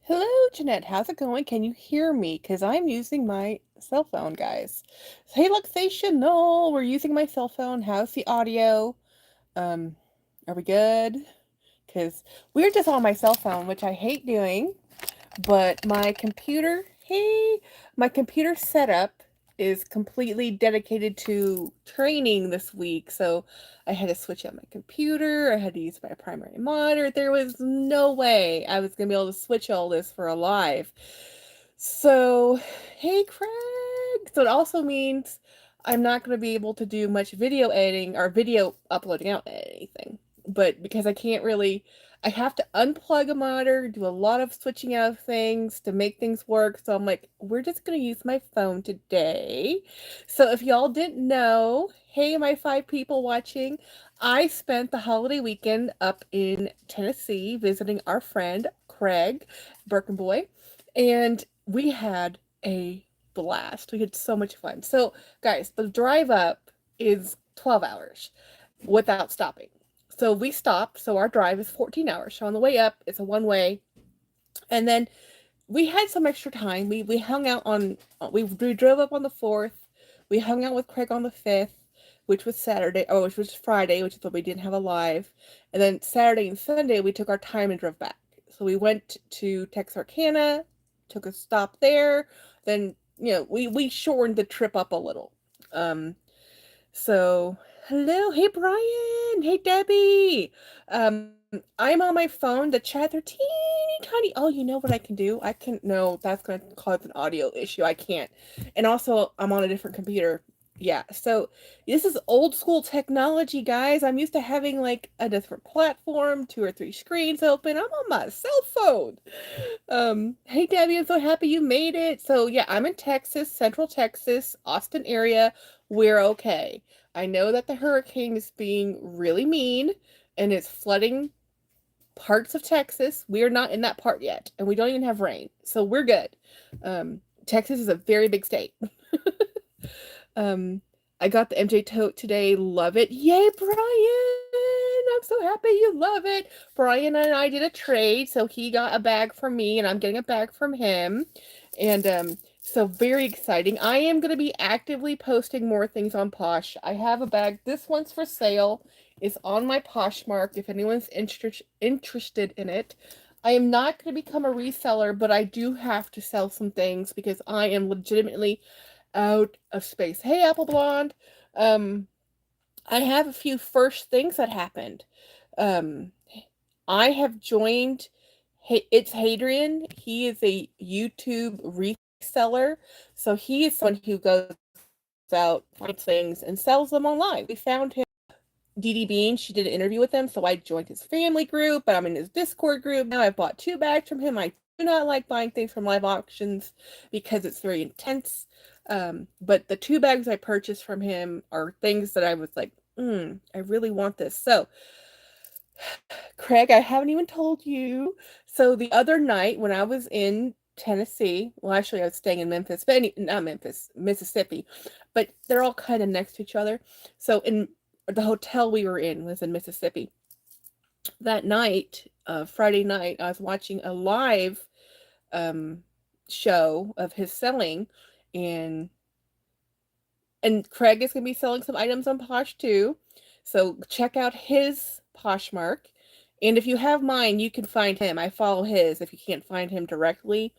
Hello, Jeanette. How's it going? Can you hear me? Because I'm using my cell phone, guys. Hey, Luxational, we're using my cell phone. How's the audio? Um, are we good? Because we're just on my cell phone, which I hate doing. But my computer setup is completely dedicated to training this week. So I had to switch out my computer. I had to use my primary monitor. There was no way I was going to be able to switch all this for a live. So, hey, Craig. So it also means I'm not going to be able to do much video editing or video uploading out anything. But because I can't really I have to unplug a monitor, do a lot of switching out of things to make things work. So I'm like, we're just going to use my phone today. So if y'all didn't know, hey, my 5 people watching, I spent the holiday weekend up in Tennessee visiting our friend Craig Birkenboy, and we had a blast. We had so much fun. So, guys, the drive up is 12 hours without stopping. So we stopped. So our drive is 14 hours. So on the way up, it's a one way. And then we had some extra time. We hung out on, we drove up on the 4th. We hung out with Craig on the 5th, which was Saturday, oh, which was Friday, which is what we didn't have a live. And then Saturday and Sunday, we took our time and drove back. So we went to Texarkana, took a stop there. Then, we shortened the trip up a little. So, hello, hey Brian, hey Debbie. Um, I'm on my phone. The chat, they're teeny tiny. Oh, you know what I can do? I can, no, that's going to cause an audio issue. I can't. And also, I'm on a different computer. Yeah, so this is old school technology, guys. I'm used to having like a different platform, 2 or 3 screens open. I'm on my cell phone. Hey Debbie, I'm so happy you made it. So yeah, I'm in Texas, Central Texas, Austin area. We're okay. I know that the hurricane is being really mean and it's flooding parts of Texas. We're not in that part yet, and we don't even have rain. So we're good. Texas is a very big state. um, I got the MJ tote today. Love it. Yay, Brian! I'm so happy you love it. Brian and I did a trade, so he got a bag from me, and I'm getting a bag from him. And so very exciting. I am going to be actively posting more things on Posh. I have a bag. This one's for sale. It's on my Poshmark if anyone's interested in it. I am not going to become a reseller, but I do have to sell some things because I am legitimately out of space. Hey, Apple Blonde. Um, I have a few first things that happened. Um, I have joined. It's Hadrian. He is a YouTube reseller, so he is someone who goes out, finds things, and sells them online. We found him. Dee Dee Bean, she did an interview with him, so I joined his family group, but I'm in his Discord group now. I bought 2 bags from him. I do not like buying things from live auctions because it's very intense. But the 2 bags I purchased from him are things that I was like, I really want this. So, Craig, I haven't even told you. So the other night when I was in Tennessee, well, actually, I was staying in Memphis, but not Memphis, Mississippi, but they're all kind of next to each other. So in the hotel we were in was in Mississippi. That night, Friday night, I was watching a live um, show of his selling, and Craig is going to be selling some items on Posh too. So check out his Poshmark. And if you have mine, you can find him. I follow his if you can't find him directly.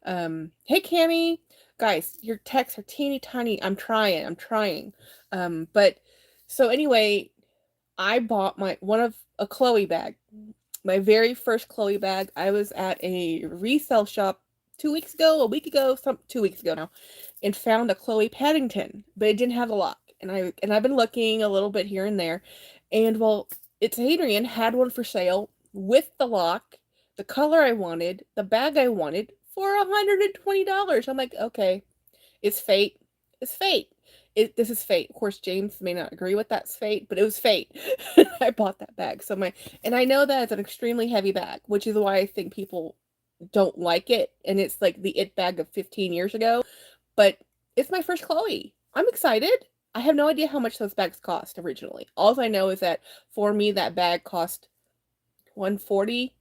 Hey, Cammy. Guys, your texts are teeny tiny. I'm trying. But so anyway, I bought a Chloe bag. My very first Chloe bag. I was at a resale shop 2 weeks ago, a week ago, 2 weeks ago now, and found a Chloe Paddington, but it didn't have the lock. And I've been looking a little bit here and there, and well, it's Adrian had one for sale with the lock, the color I wanted, the bag I wanted for $120. I'm like, okay, it's fate. It's fate. This is fate. Of course, James may not agree with that's fate, but it was fate. I bought that bag. And I know that it's an extremely heavy bag, which is why I think people don't like it. And it's like the it bag of 15 years ago, but it's my first Chloe. I'm excited. I have no idea how much those bags cost originally. All I know is that for me, that bag cost 140,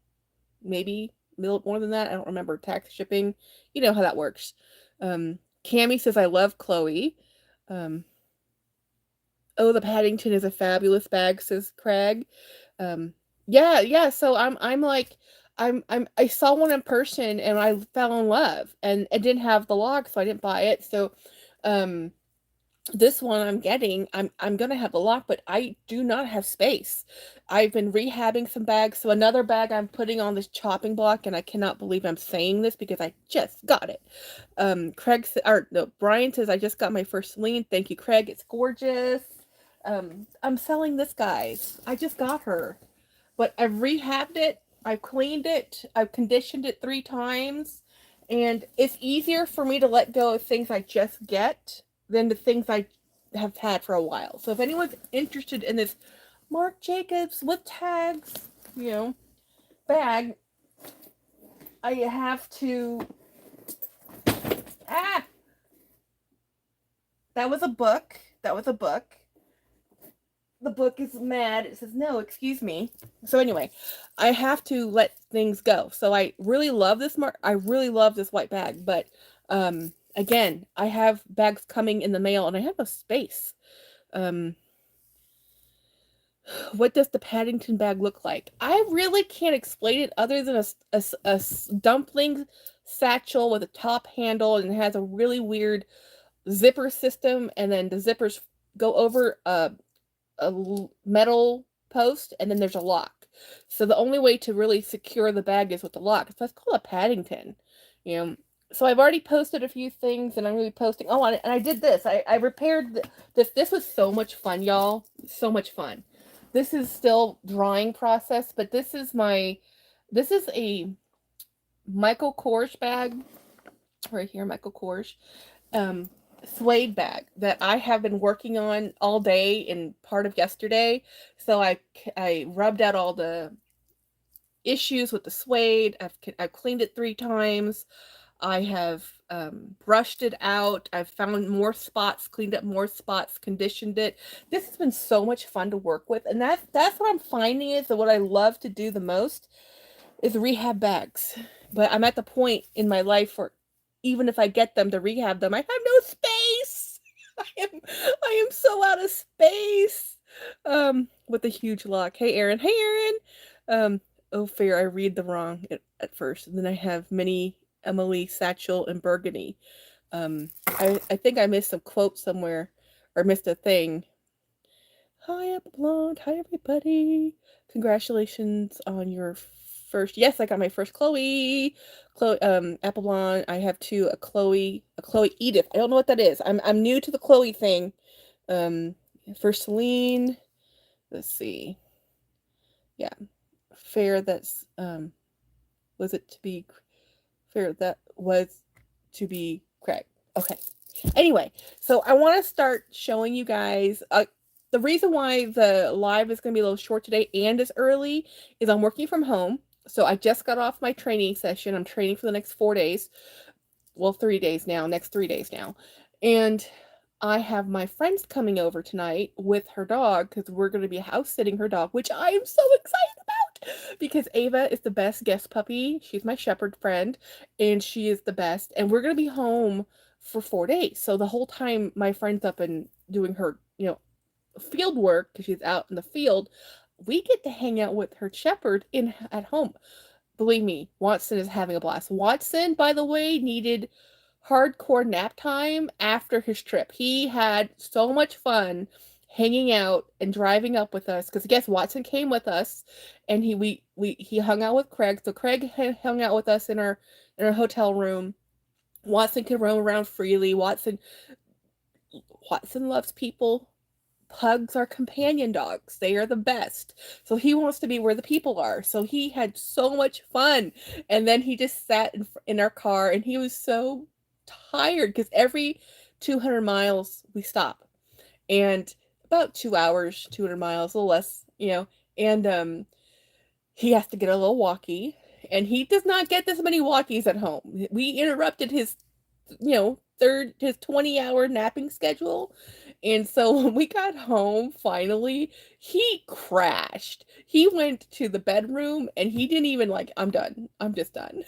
maybe more than that. I don't remember tax shipping. You know how that works. Cami says I love Chloe. Um, oh, the Paddington is a fabulous bag, says Craig. Um, yeah, yeah. So I'm like, I saw one in person and I fell in love, and it didn't have the lock, so I didn't buy it. So, um, this one I'm getting, I'm gonna have the lock, but I do not have space. I've been rehabbing some bags, so another bag I'm putting on this chopping block, and I cannot believe I'm saying this because I just got it. Or no, Brian says I just got my first Celine. Thank you, Craig. It's gorgeous. I'm selling this, guys. I just got her, but I've rehabbed it. I've cleaned it. I've conditioned it 3 times, and it's easier for me to let go of things I just get than the things I have had for a while. So if anyone's interested in this Marc Jacobs with tags, you know, bag, I have to. Ah, that was a book. That was a book. The book is mad. It says, no, excuse me. So anyway, I have to let things go. So I really love this I really love this white bag, but again, I have bags coming in the mail and I have no space. Um what does the Paddington bag look like? I really can't explain it other than a dumpling satchel with a top handle, and it has a really weird zipper system, and then the zippers go over a metal post, and then there's a lock. So the only way to really secure the bag is with the lock. So that's called a Paddington. You know, so I've already posted a few things, and I'm going to be posting. Oh, and I did this. I repaired this. This was so much fun, y'all. So much fun. This is still drying process, but this is a Michael Kors bag right here, Michael Kors. Um, suede bag that I have been working on all day and part of yesterday. So I rubbed out all the issues with the suede. I've cleaned it 3 times. I have brushed it out. I've found more spots, cleaned up more spots, conditioned it. This has been so much fun to work with, and that's what I'm finding is that what I love to do the most is rehab bags. But I'm at the point in my life where even if I get them to rehab them, I have no space. I am so out of space. With a huge lock. Hey Aaron. Hey Aaron. Oh fair, I read the wrong at first. And then I have Minnie, Emily, Satchel, and Burgundy. I think I missed some quote somewhere or missed a thing. Hi, Apple Blonde. Hi, everybody. Congratulations on your first. Yes, I got my first Chloe. Chloe, Apple Blonde. I have two, a Chloe Edith. I don't know what that is. I'm new to the Chloe thing. For Celine. Let's see. Yeah. Fair that's, was it to be, fair that was to be Craig. Okay. Anyway, so I want to start showing you guys, the reason why the live is going to be a little short today and as early is I'm working from home. So I just got off my training session. I'm training for the next 4 days. Well, 3 days now, next 3 days now. And I have my friends coming over tonight with her dog because we're going to be house sitting her dog, which I am so excited about because Ava is the best guest puppy. She's my shepherd friend and she is the best. And we're going to be home for 4 days. So the whole time my friend's up and doing her, field work because she's out in the field, we get to hang out with her shepherd at home. Believe me, Watson is having a blast. Watson, by the way, needed hardcore nap time after his trip. He had so much fun hanging out and driving up with us because guess Watson came with us and he hung out with Craig. So Craig hung out with us in our hotel room. Watson could roam around freely. Watson loves people. Pugs are companion dogs. They are the best. So he wants to be where the people are. So he had so much fun. And then he just sat in our car and he was so tired because every 200 miles we stop. And about 2 hours, 200 miles, a little less, and he has to get a little walkie. And he does not get this many walkies at home. We interrupted his, his 20-hour napping schedule. And so when we got home, finally, he crashed. He went to the bedroom and he didn't even like, I'm done. I'm just done.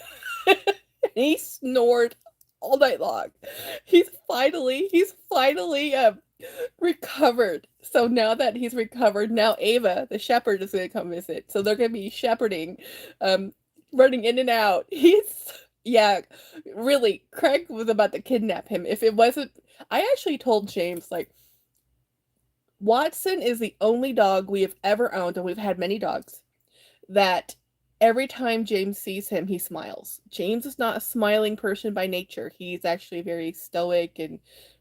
He snored all night long. He's finally recovered. So now that he's recovered, now Ava, the shepherd, is gonna come visit. So they're gonna be shepherding, um, running in and out. He's yeah, really, Craig was about to kidnap him. If it wasn't, I actually told James, like, Watson is the only dog we have ever owned, and we've had many dogs, that every time James sees him, he smiles. James is not a smiling person by nature. He's actually very stoic and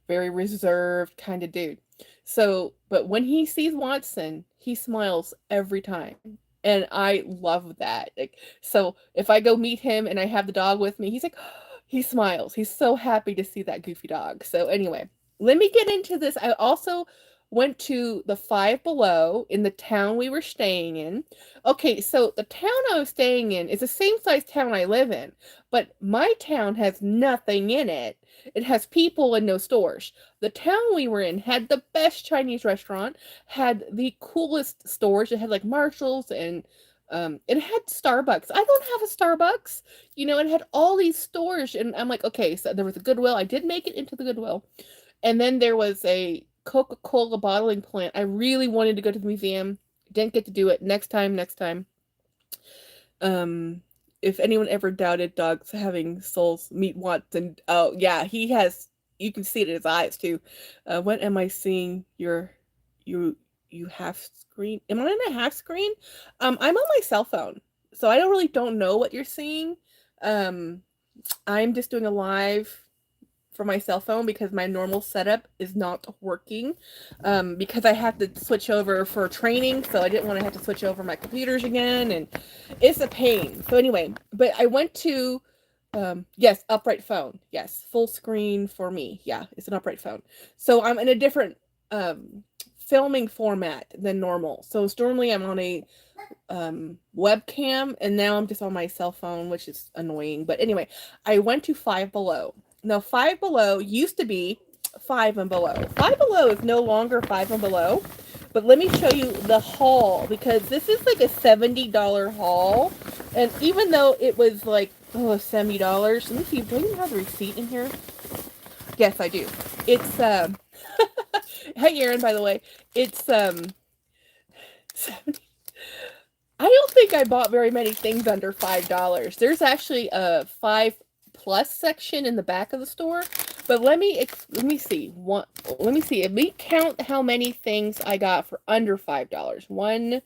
very reserved kind of dude. So, but when he sees Watson, he smiles every time. And I love that. Like, so if I go meet him and I have the dog with me, he's like, he smiles. He's so happy to see that goofy dog. So anyway, let me get into this. I also went to the Five Below in the town we were staying in. Okay, so the town I was staying in is the same size town I live in, but my town has nothing in it. It has people and no stores. The town we were in had the best Chinese restaurant, had the coolest stores. It had like Marshalls and it had Starbucks. I don't have a Starbucks. You know, it had all these stores, and I'm like, okay, so there was a Goodwill. I did make it into the Goodwill. And then there was a Coca-Cola bottling plant. I really wanted to go to the museum. Didn't get to do it. Next time, next time. If anyone ever doubted dogs having souls, meet Watson. Oh, yeah, he has, you can see it in his eyes too. What am I seeing? You, you half screen. Am I in a half screen? I'm on my cell phone, so I don't know what you're seeing. Um, I'm just doing a live for my cell phone because my normal setup is not working, because I have to switch over for training, so I didn't want to have to switch over my computers again, and it's a pain. So anyway, but I went to yes, upright phone. Yes, full screen for me. Yeah, it's an upright phone. So I'm in a different filming format than normal. So it's normally I'm on a webcam, and now I'm just on my cell phone, which is annoying. But anyway, I went to Five Below. Now, Five Below used to be Five and Below. Five Below is no longer Five and Below, but let me show you the haul, because this is like a $70 haul, and even though it was like, oh, $70, let me see, do I even have the receipt in here? Yes, I do. It's, hey, Aaron, by the way, it's, 70. I don't think I bought very many things under $5. There's actually a 5+ section in the back of the store, but let me see. Let me see. Let me count how many things I got for under $5. 1,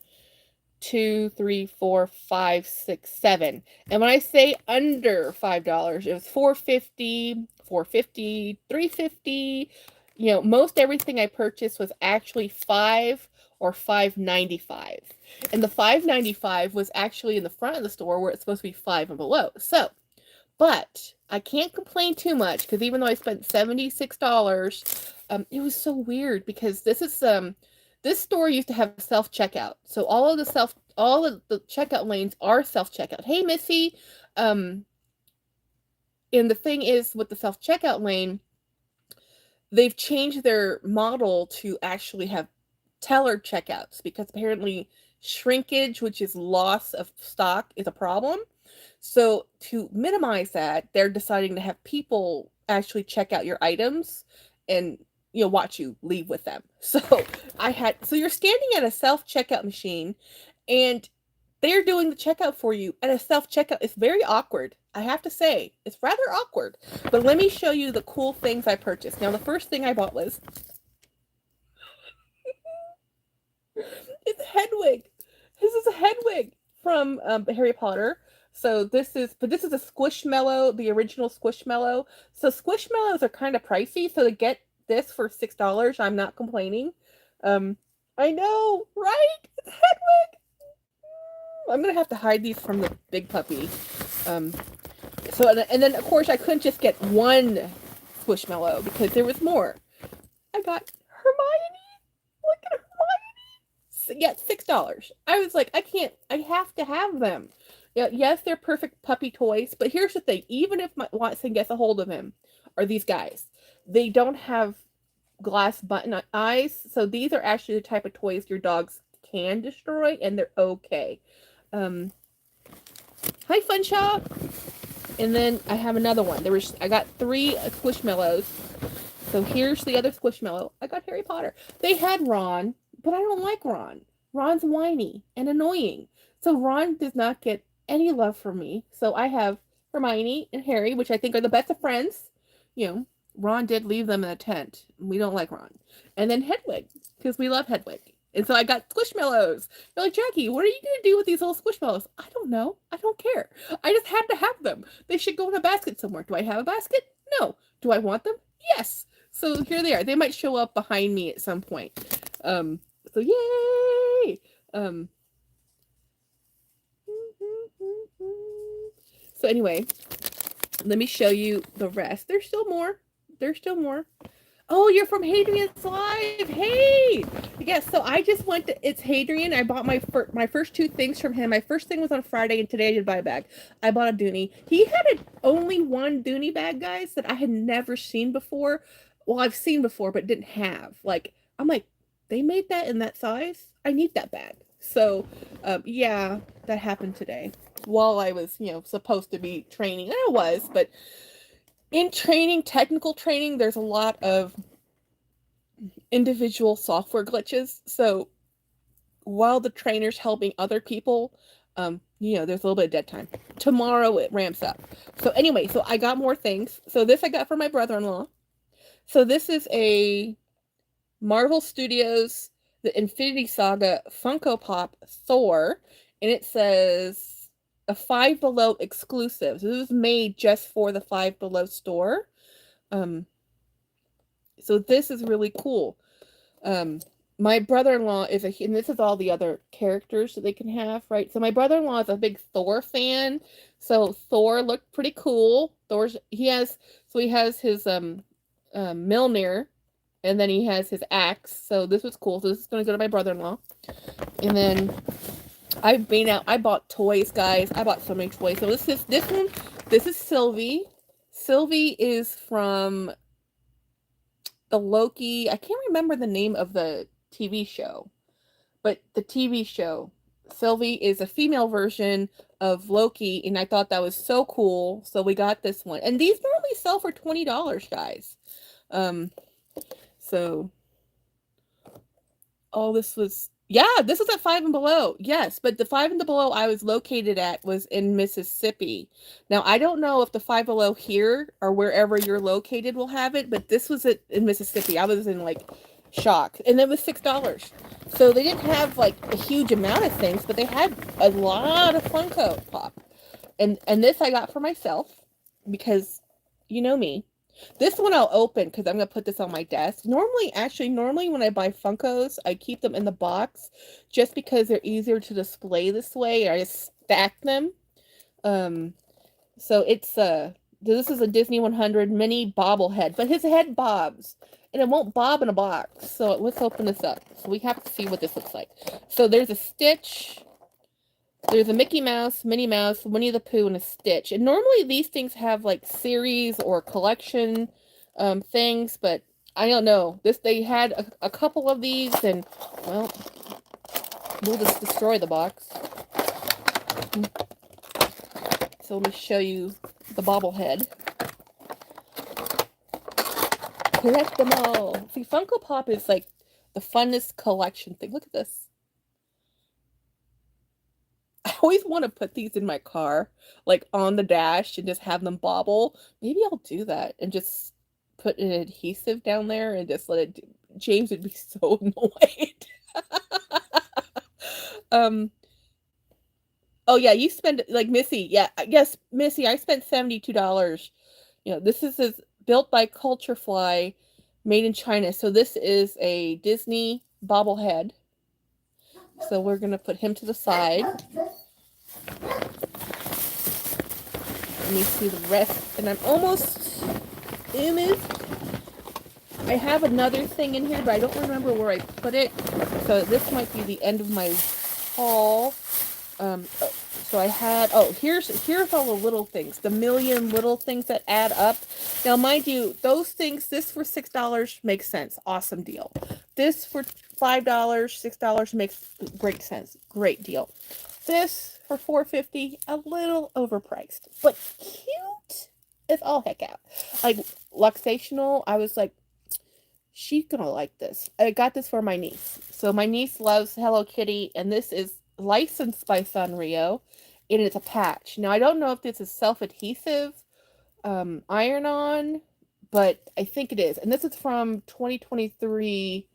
2, 3, 4, 5, 6, 7. And when I say under $5, it was 450, 450, 350. You know, most everything I purchased was actually 5 or 5.95. And the 5.95 was actually in the front of the store where it's supposed to be Five and Below. So, but I can't complain too much, because even though I spent $76, it was so weird because this store used to have self-checkout. So all of the checkout lanes are self-checkout. Hey, Missy. And the thing is, with the self-checkout lane, they've changed their model to actually have teller checkouts, because apparently shrinkage, which is loss of stock, is a problem. So to minimize that, they're deciding to have people actually check out your items and, you know, watch you leave with them. So you're standing at a self-checkout machine, and they're doing the checkout for you at a self-checkout. It's very awkward. I have to say, it's rather awkward. But let me show you the cool things I purchased. Now, the first thing I bought was it's Hedwig. This is a Hedwig from Harry Potter. So this is a Squishmallow, the original Squishmallow. So Squishmallows are kind of pricey. So to get this for $6, I'm not complaining. I know, right? It's Hedwig. I'm gonna have to hide these from the big puppy. So and then of course I couldn't just get one Squishmallow because there was more. I got Hermione. Look at Hermione. Yeah, $6. I was like, I have to have them. Yeah, yes, they're perfect puppy toys, but here's the thing. Even if my Watson gets a hold of him, or these guys, they don't have glass button eyes. So these are actually the type of toys your dogs can destroy, and they're okay. Um, Hi, Funshaw. And then I have another one. I got 3 Squishmallows. So here's the other Squishmallow. I got Harry Potter. They had Ron, but I don't like Ron. Ron's whiny and annoying. So Ron does not get any love from me. So I have Hermione and Harry, which I think are the best of friends. You know, Ron did leave them in a tent. We don't like Ron. And then Hedwig, because we love Hedwig. And so I got Squishmallows. They're like, Jackie, what are you going to do with these little Squishmallows? I don't know. I don't care. I just had to have them. They should go in a basket somewhere. Do I have a basket? No. Do I want them? Yes. So here they are. They might show up behind me at some point. So yay! So anyway, let me show you the rest. There's still more. There's still more. Oh, you're from Hadrian's Live. Hey! Yes, so I just went to, it's Hadrian. I bought my first 2 things from him. My first thing was on Friday, and today I did buy a bag. I bought a Dooney. He had only one Dooney bag, guys, that I had never seen before. Well, I've seen before, but didn't have. Like, I'm like, they made that in that size? I need that bag. So, yeah, that happened today. While I was, supposed to be training. And I was, but in training, technical training, there's a lot of individual software glitches. So while the trainer's helping other people, there's a little bit of dead time. Tomorrow it ramps up. So anyway, so I got more things. So this I got from my brother-in-law. So this is a Marvel Studios, the Infinity Saga Funko Pop Thor, and it says a Five Below exclusive. So this was made just for the Five Below store. So this is really cool. My brother-in-law and this is all the other characters that they can have, right? So my brother-in-law is a big Thor fan. So Thor looked pretty cool. He has his Mjolnir, and then he has his axe. So this was cool. So this is going to go to my brother-in-law. And then I bought toys, guys. I bought so many toys. So this is Sylvie. Sylvie is from the Loki. I can't remember the name of the TV show, but the TV show, Sylvie is a female version of Loki, and I thought that was so cool. So we got this one, and these normally sell for $20, guys. So all this was, this was at Five and Below. Yes, but the Five and Below I was located at was in Mississippi. Now, I don't know if the Five Below here or wherever you're located will have it, but this was in Mississippi. I was in like shock. And it was $6. So they didn't have like a huge amount of things, but they had a lot of Funko Pop. And this I got for myself because you know me. This one I'll open because I'm going to put this on my desk. Normally when I buy Funkos, I keep them in the box just because they're easier to display this way. I just stack them. So it's this is a Disney 100 mini bobblehead, but his head bobs and it won't bob in a box. So let's open this up. So we have to see what this looks like. So there's a Stitch. There's a Mickey Mouse, Minnie Mouse, Winnie the Pooh, and a Stitch. And normally these things have like series or collection things, but I don't know. They had a couple of these, and well, we'll just destroy the box. So let me show you the bobblehead. Collect them all. See, Funko Pop is like the funnest collection thing. Look at this. I always want to put these in my car, like on the dash, and just have them bobble. Maybe I'll do that and just put an adhesive down there and just let it do. James would be so annoyed. Oh yeah, you spend like Missy. Yeah, yes, Missy, I spent $72. This is built by Culture Fly, made in China. So this is a Disney bobblehead. So we're going to put him to the side. Let me see the rest. And I'm almost in it. I have another thing in here, but I don't remember where I put it. So this might be the end of my haul. So I had, oh, here's all the little things, the million little things that add up. Now, mind you, those things, this for $6 makes sense. Awesome deal. This for $5, $6 makes great sense. Great deal. This for $4.50, a little overpriced, but cute as all heck out. Like Luxational, I was like, she's gonna like this. I got this for my niece. So my niece loves Hello Kitty, and this is licensed by Sanrio, and it's a patch. Now I don't know if this is self-adhesive, iron-on, but I think it is. And this is from 2023.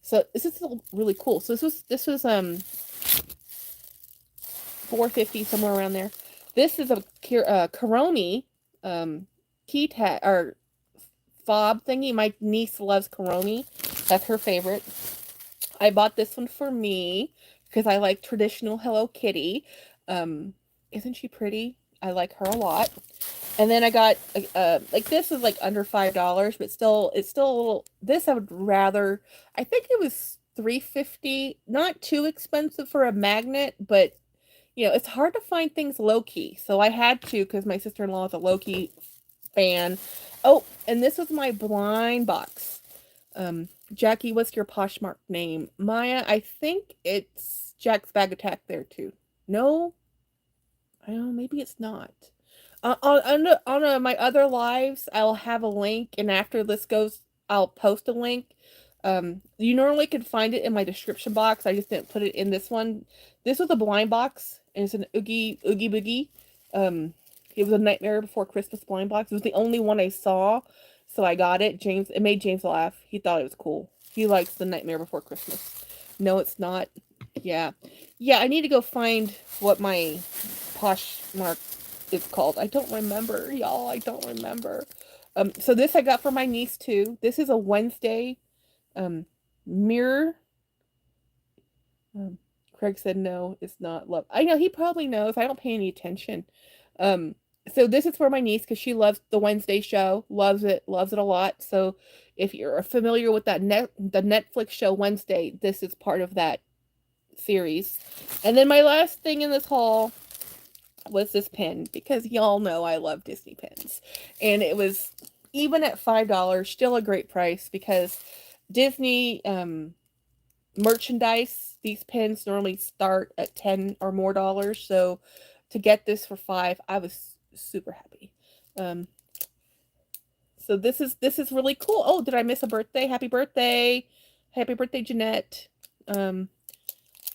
So this is really cool. So this was $4.50, somewhere around there. This is a Kuromi key tag or fob thingy. My niece loves Kuromi. That's her favorite. I bought this one for me because I like traditional Hello Kitty. Isn't she pretty? I like her a lot. And then I got like this is like under $5, but still it's still a little. This I would rather. I think it was $3.50. Not too expensive for a magnet, but it's hard to find things low key. So I had to because my sister-in-law is a low key fan. Oh, and this was my blind box. Jackie, what's your Poshmark name? Maya, I think it's Jack's Bag Attack there too. No, I don't know, maybe it's not. On my other lives, I'll have a link, and after this goes, I'll post a link. You normally can find it in my description box. I just didn't put it in this one. This was a blind box, and it's an Oogie Boogie. It was a Nightmare Before Christmas blind box. It was the only one I saw, so I got it. It made James laugh. He thought it was cool. He likes the Nightmare Before Christmas. No, it's not. Yeah. Yeah, I need to go find what my Poshmark is called. I don't remember, y'all. I don't remember. So this I got for my niece too. This is a Wednesday mirror. Craig said no, it's not love. I know he probably knows. I don't pay any attention. So this is for my niece because she loves the Wednesday show. Loves it a lot. So if you're familiar with the Netflix show Wednesday, this is part of that series. And then my last thing in this haul was this pin, because y'all know I love Disney pins. And it was, even at $5, still a great price, because Disney merchandise, these pins normally start at $10 or more. So to get this for $5, I was super happy. So this is really cool. Oh, did I miss a birthday? Happy birthday. Happy birthday, Jeanette.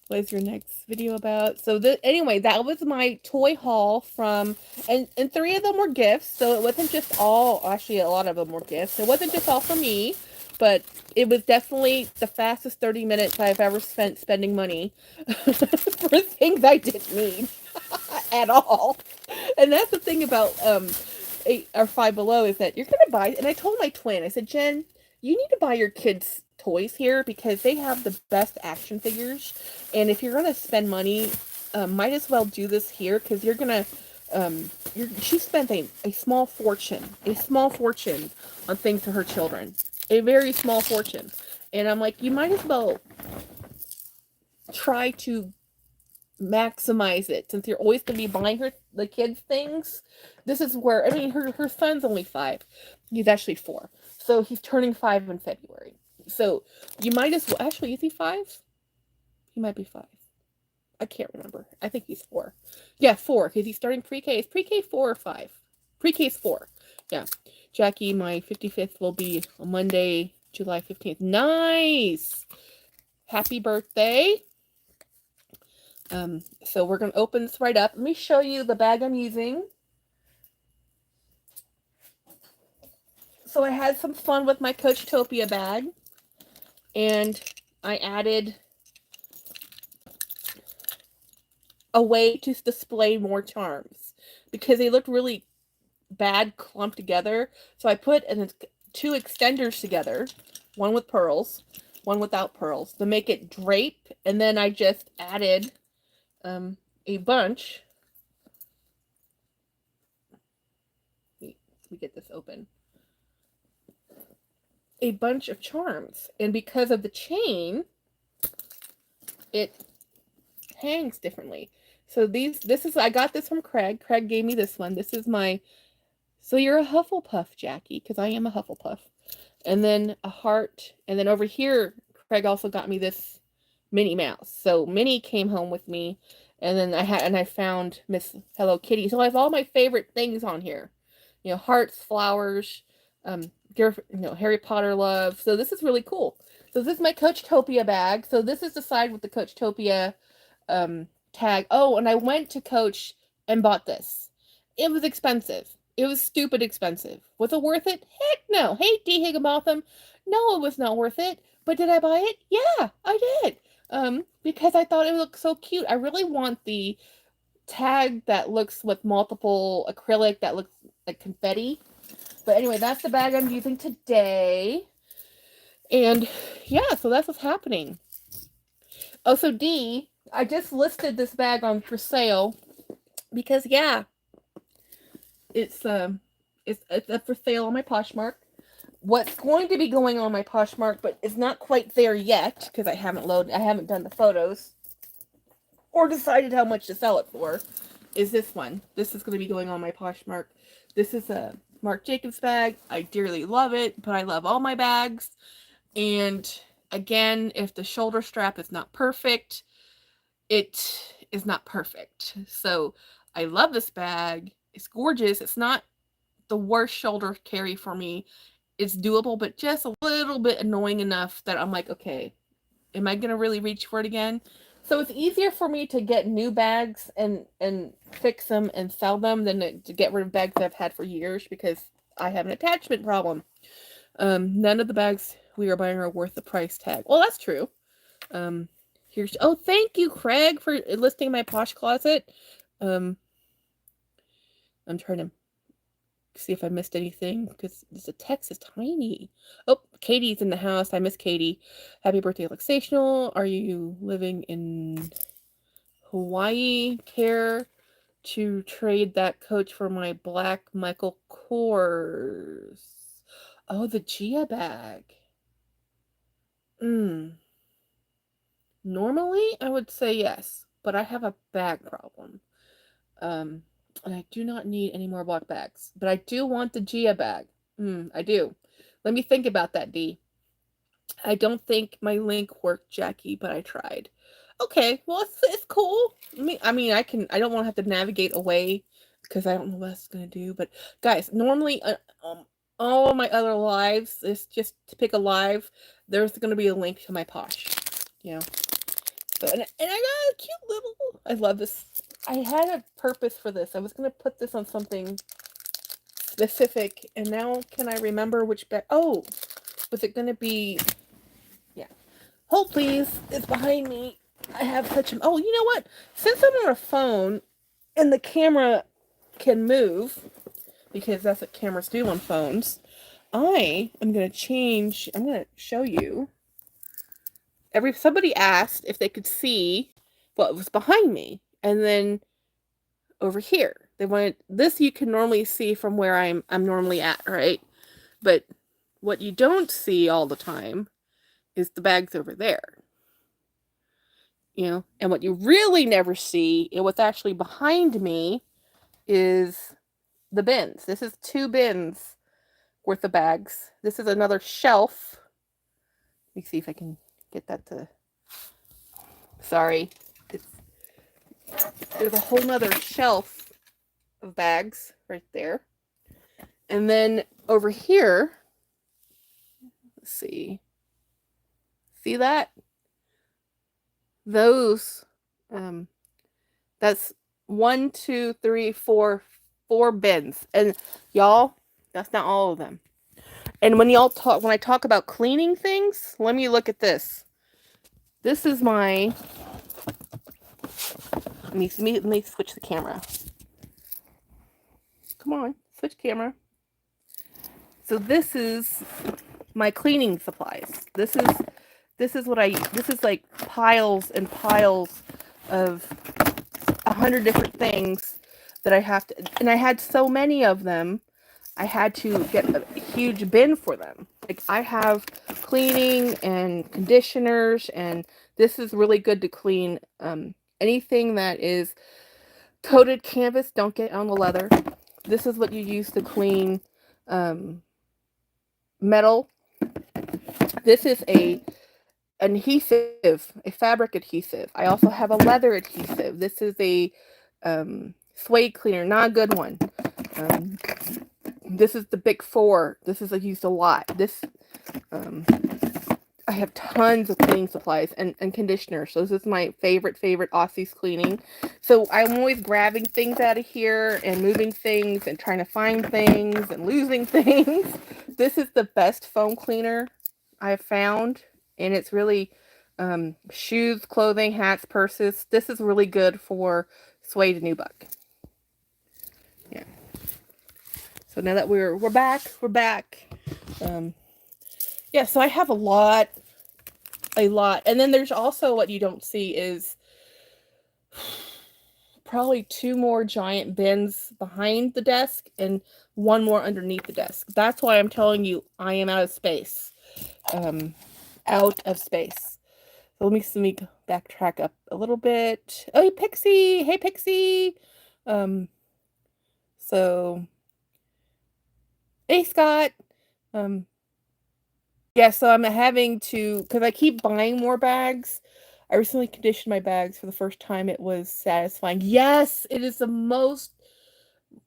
What is your next video about? So anyway, that was my toy haul from, and 3 of them were gifts. So it wasn't just all, actually a lot of them were gifts. It wasn't just all for me, but it was definitely the fastest 30 minutes I've ever spent spending money for things I didn't need at all. And that's the thing about 8 or 5 Below, is that you're gonna buy, and I told my twin, I said, Jen, you need to buy your kids toys here, because they have the best action figures, and if you're gonna spend money, might as well do this here, because you're gonna she spent a small fortune on things for her children, a very small fortune, and I'm like, you might as well try to maximize it, since you're always going to be buying the kids things. This is where, I mean, her son's only 5. He's actually 4, so he's turning 5 in February. So you might as well, actually, is he 5? He might be 5. I can't remember. I think he's 4. Yeah, 4, because he's starting pre-K. Is pre-K 4 or 5? Pre-K is 4. Yeah. Jackie, my 55th will be on Monday, July 15th. Nice! Happy birthday. So we're going to open this right up. Let me show you the bag I'm using. So I had some fun with my Coachtopia bag, and I added a way to display more charms, because they looked really bad clumped together. So I put 2 extenders together, one with pearls, one without pearls, to make it drape, and then I just added a bunch. Let me get this open. A bunch of charms, and because of the chain, it hangs differently. So I got this from Craig. Craig gave me this one. This is my, so you're a Hufflepuff, Jackie, because I am a Hufflepuff. And then a heart. And then over here, Craig also got me this Minnie Mouse. So Minnie came home with me. And then I found Miss Hello Kitty. So I have all my favorite things on here. You know, hearts, flowers, Harry Potter love. So this is really cool. So this is my Coachtopia bag. So this is the side with the Coachtopia tag. Oh, and I went to Coach and bought this. It was expensive. It was stupid expensive. Was it worth it? Heck no. Hey, D. Higginbotham. No, it was not worth it. But did I buy it? Yeah, I did. Because I thought it looked so cute. I really want the tag that looks with multiple acrylic that looks like confetti. But anyway, that's the bag I'm using today. And yeah, so that's what's happening. Oh, so D, I just listed this bag on for sale because yeah, it's up for sale on my Poshmark. What's going to be going on my Poshmark, but it's not quite there yet because I haven't done the photos or decided how much to sell it for, is this one. This is going to be going on my Poshmark. This is a Marc Jacobs bag. I dearly love it, but I love all my bags. And again, if the shoulder strap is not perfect, it is not perfect. So I love this bag. It's gorgeous. It's not the worst shoulder carry for me. It's doable, but just a little bit annoying enough that I'm like, okay, am I going to really reach for it again? So it's easier for me to get new bags and fix them and sell them than to get rid of bags that I've had for years because I have an attachment problem. None of the bags we are buying are worth the price tag. Well, that's true. Oh, thank you, Craig, for listing my Posh Closet. I'm trying to see if I missed anything because the text is tiny. Oh, Katie's in the house. I miss Katie. Happy birthday, Luxational. Are you living in Hawaii? Care to trade that coach for my black Michael Kors? Oh, the Gia bag. Normally, I would say yes, but I have a bag problem. And I do not need any more black bags. But I do want the Gia bag. I do. Let me think about that, D. I don't think my link worked, Jackie, but I tried. Okay, well, it's cool. I don't want to have to navigate away because I don't know what it's going to do. But, guys, normally all my other lives is just to pick a live. There's going to be a link to my Posh. You know. So, and I got a cute little... I love this. I had a purpose for this. I was going to put this on something specific, and now can I remember which bag? Oh, was it going to be... Yeah. Hold, please. It's behind me. I have such a... Oh, you know what? Since I'm on a phone, and the camera can move, because that's what cameras do on phones, I am going to change... I'm going to show you... Somebody asked if they could see what was behind me. And then over here, they wanted this. You can normally see from where I'm normally at, right? But what you don't see all the time is the bags over there. You know, and what you really never see, and what's actually behind me, is the bins. This is 2 bins worth of bags. This is another shelf. Let me see if I can get that to... Sorry. There's a whole nother shelf of bags right there. And then over here, let's see. See that? Those, that's 1, 2, 3, 4 bins. And y'all, that's not all of them. And when I talk about cleaning things, let me look at this. This is my... Let me switch the camera. Come on, switch camera. So this is my cleaning supplies. This is like piles and piles of 100 different things that I have to, and I had so many of them, I had to get a huge bin for them. Like I have cleaning and conditioners, and this is really good to clean anything that is Coated canvas, don't get on the leather. This is what you use to clean metal. This is a adhesive, a fabric adhesive. I also have a leather adhesive. This is a suede cleaner, not a good one. Um, this is the Big Four. This is used a lot. This I have tons of cleaning supplies and conditioners. So this is my favorite Aussie's cleaning. So I'm always grabbing things out of here and moving things and trying to find things and losing things. This is the best foam cleaner I have found. And it's really shoes, clothing, hats, purses. This is really good for suede nubuck. Yeah. So now that we're back. Yeah, so I have a lot. And then there's also what you don't see is probably 2 more giant bins behind the desk and 1 more underneath the desk. That's why I'm telling you I am out of space. Out of space. So let me backtrack up a little bit. Oh, hey, Pixie! Hey, Pixie! So, hey, Scott! Yeah, so I'm having to, because I keep buying more bags. I recently conditioned my bags for the first time. It was satisfying. Yes, it is the most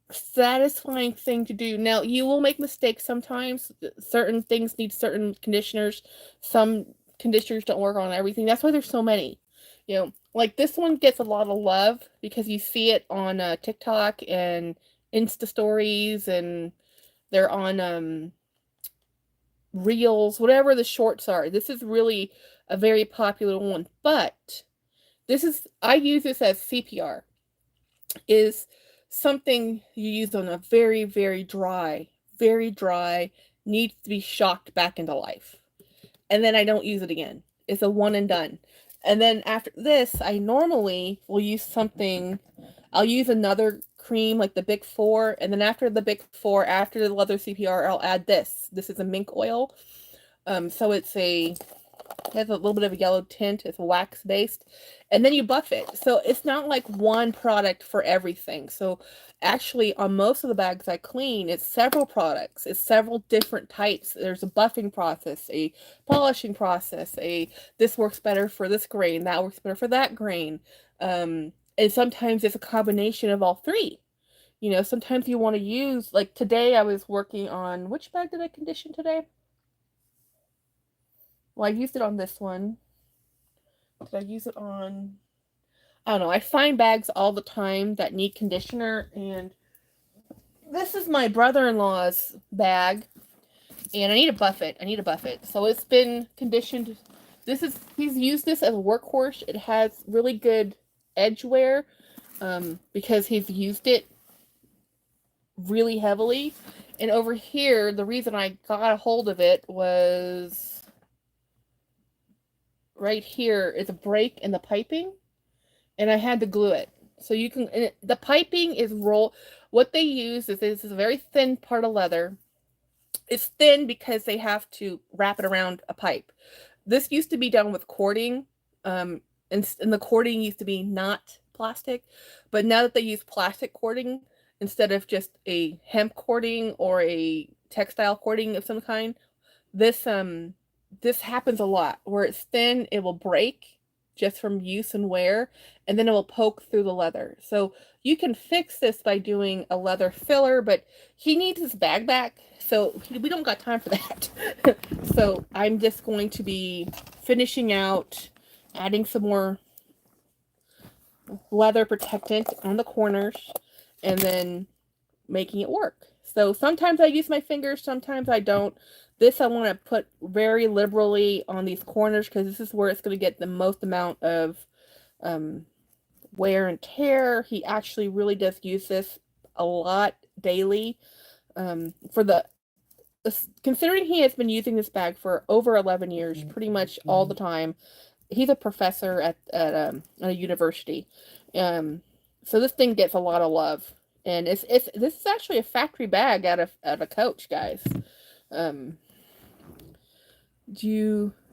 satisfying thing to do. Now, you will make mistakes sometimes. Certain things need certain conditioners. Some conditioners don't work on everything. That's why there's so many. You know, like this one gets a lot of love because you see it on TikTok and Insta stories, and they're on reels, whatever the shorts are. This is really a very popular one, but I use this as CPR. Is something you use on a very dry, needs to be shocked back into life. And then I don't use it again. It's a one and done. And then after this, I normally will use something, I'll use another cream like the Big Four, and then after the Big Four, after the leather CPR, I'll add this. This is a mink oil. So it has a little bit of a yellow tint. It's wax based, and then you buff it. So it's not like one product for everything. So actually, on most of the bags I clean, it's several products. It's several different types. There's a buffing process, a polishing process, this works better for this grain, that works better for that grain. And sometimes it's a combination of all three. You know, sometimes you want to use, like today I was working on, which bag did I condition today? Well, I used it on this one. Did I use it on, I don't know. I find bags all the time that need conditioner, and this is my brother-in-law's bag, and I need to buff it. So it's been conditioned. He's used this as a workhorse. It has really good edge wear, because he's used it really heavily. And over here, the reason I got a hold of it was right here is a break in the piping, and I had to glue it. So you can, the piping is what they use is this is a very thin part of leather. It's thin because they have to wrap it around a pipe. This used to be done with cording, and the cording used to be not plastic, but now that they use plastic cording instead of just a hemp cording or a textile cording of some kind, this happens a lot where it's thin, it will break just from use and wear, and then it will poke through the leather. So you can fix this by doing a leather filler, but he needs his bag back, so we don't got time for that. So I'm just going to be finishing out, adding some more leather protectant on the corners, and then making it work. So sometimes I use my fingers, sometimes I don't. This I want to put very liberally on these corners because this is where it's going to get the most amount of wear and tear. He actually really does use this a lot daily. Considering he has been using this bag for over 11 years, pretty much all the time. He's a professor at a university. So this thing gets a lot of love. And this is actually a factory bag out of Coach, guys.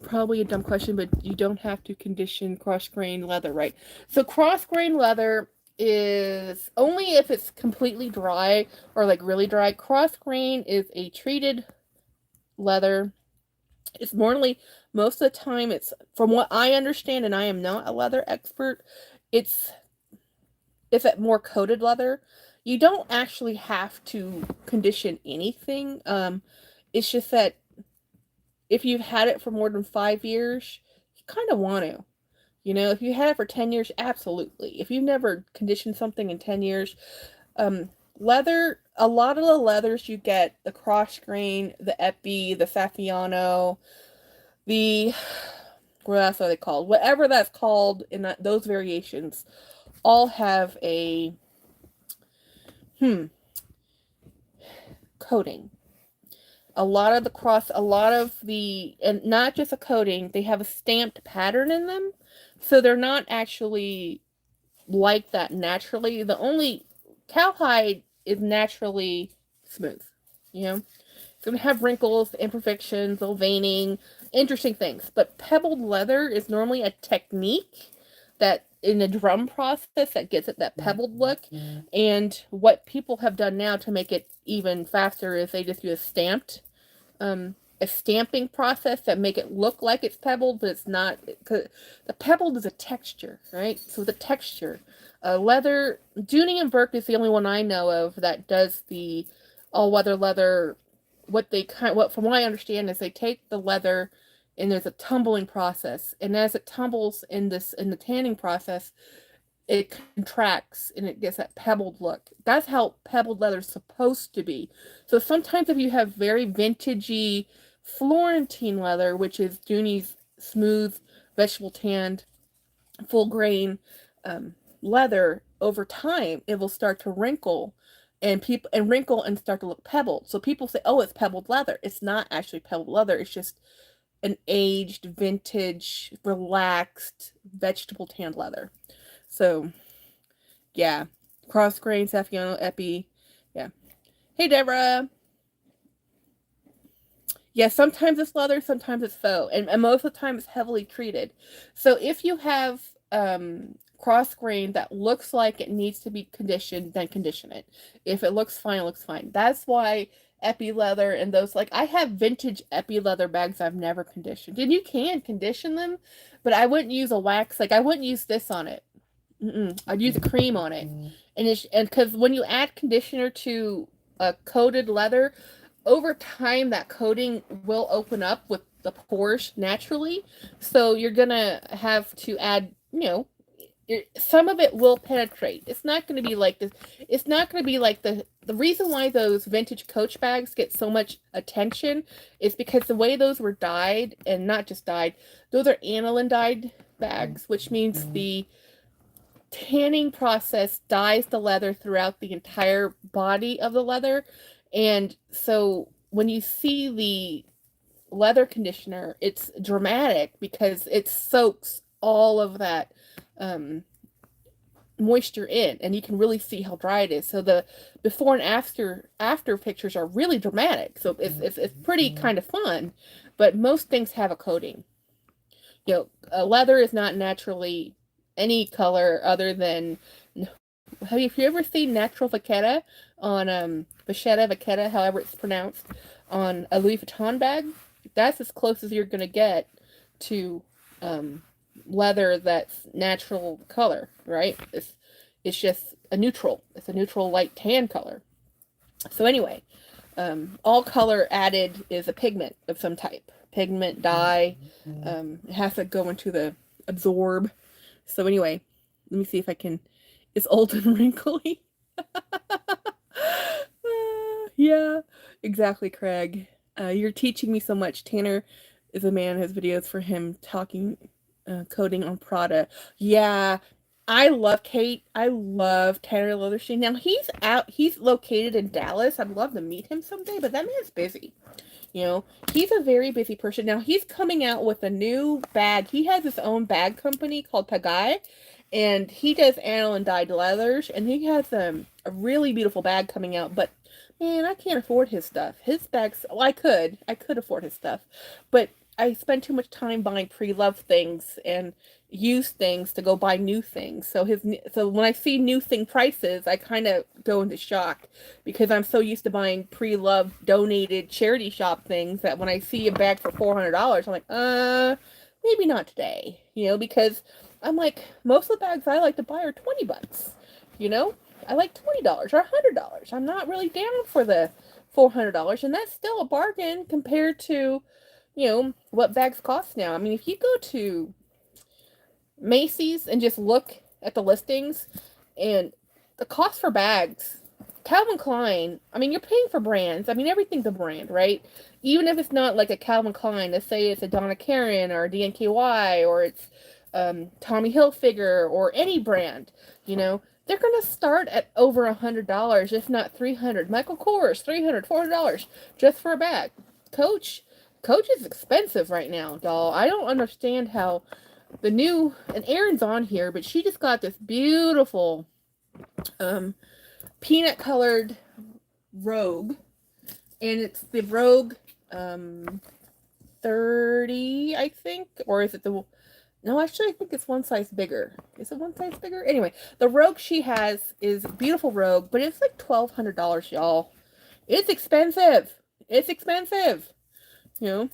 Probably a dumb question, but you don't have to condition cross grain leather, right? So cross grain leather, is only if it's completely dry or like really dry. Cross grain is a treated leather. It's normally, most of the time, it's, from what I understand, and I am not a leather expert, it's it's a more coated leather. You don't actually have to condition anything. It's just that if you've had it for more than 5 years, you kind of want to. If you had it for 10 years, absolutely. If you've never conditioned something in 10 years, um, leather, a lot of the leathers you get, the cross grain, the epi, the Saffiano, the, what else are they called? Whatever that's called in those variations, all have a, hmm, coating. A lot of the, and not just a coating, they have a stamped pattern in them. So they're not actually like that naturally. The only, cowhide is naturally smooth. You know, it's going to have wrinkles, imperfections, little veining, interesting things. But pebbled leather is normally a technique that in the drum process that gets it that pebbled look. And what people have done now to make it even faster is they just do a stamping process that make it look like it's pebbled, but it's not. Cause the pebbled is a texture, right? So the texture, leather, Dooney and Burke is the only one I know of that does the all weather leather. What from what I understand is they take the leather and there's a tumbling process, and as it tumbles in the tanning process, it contracts and it gets that pebbled look. That's how pebbled leather is supposed to be. So sometimes if you have very vintagey Florentine leather, which is Dooney's smooth, vegetable tanned, full grain leather, over time it will start to wrinkle and wrinkle and start to look pebbled. So people say, "Oh, it's pebbled leather." It's not actually pebbled leather. It's just an aged, vintage, relaxed, vegetable tanned leather. So yeah. Cross grain, Saffiano, Epi. Yeah. Hey, Deborah. Yeah, sometimes it's leather, sometimes it's faux. And most of the time it's heavily treated. So if you have cross grain that looks like it needs to be conditioned, then condition it. If it looks fine, it looks fine. That's why Epi leather and those, like, I have vintage Epi leather bags I've never conditioned. And you can condition them, but I wouldn't use a wax. Like, I wouldn't use this on it. I'd use a cream on it, and because when you add conditioner to a coated leather, over time that coating will open up with the pores naturally. So you're gonna have to add, some of it will penetrate. It's not going to be like this. It's not going to be like the reason why those vintage Coach bags get so much attention is because the way those were dyed, and not just dyed, those are aniline dyed bags, which means the tanning process dyes the leather throughout the entire body of the leather. And so when you see the leather conditioner, it's dramatic because it soaks all of that moisture in, and you can really see how dry it is. So the before and after pictures are really dramatic. So it's pretty kind of fun, but most things have a coating. Leather is not naturally any color other than. Have you ever seen natural vachetta on vachetta, however it's pronounced, on a Louis Vuitton bag? That's as close as you're gonna get to leather that's natural color, right? It's just a neutral. It's a neutral light tan color. So anyway, all color added is a pigment of some type. Pigment, dye. It has to go into the absorb. So anyway, let me see if I can. It's old and wrinkly. Yeah, exactly, Craig. You're teaching me so much. Tanner is a man. Has videos for him talking, coding on Prada. Yeah, I love Kate. I love Tanner Leatherstein. Now he's out. He's located in Dallas. I'd love to meet him someday, but that man's busy. He's a very busy person. Now he's coming out with a new bag. He has his own bag company called Pagaille, and he does aniline dyed leathers, and he has a really beautiful bag coming out. But man, I can't afford his stuff. His bags. Well, I could afford his stuff, but I spend too much time buying pre-loved things and used things to go buy new things. So when I see new thing prices, I kind of go into shock because I'm so used to buying pre-loved donated charity shop things that when I see a bag for $400, I'm like, maybe not today, because I'm like, most of the bags I like to buy are 20 bucks, you know? I like $20 or $100. I'm not really down for the $400, and that's still a bargain compared to what bags cost now. I mean, if you go to Macy's and just look at the listings and the cost for bags, Calvin Klein, I mean, you're paying for brands. I mean, everything's a brand, right? Even if it's not like a Calvin Klein, let's say it's a Donna Karan or a DNKY or it's Tommy Hilfiger or any brand, they're going to start at over $100, if not 300. Michael Kors, $300, $400 just for a bag. Coach is expensive right now, doll. I don't understand how and Erin's on here, but she just got this beautiful peanut colored Rogue, and it's the Rogue 30, I think, or is it the no, actually, I think it's one size bigger. Is it one size bigger? Anyway, the Rogue she has is beautiful Rogue, but it's like $1,200, y'all. It's expensive. It's expensive. And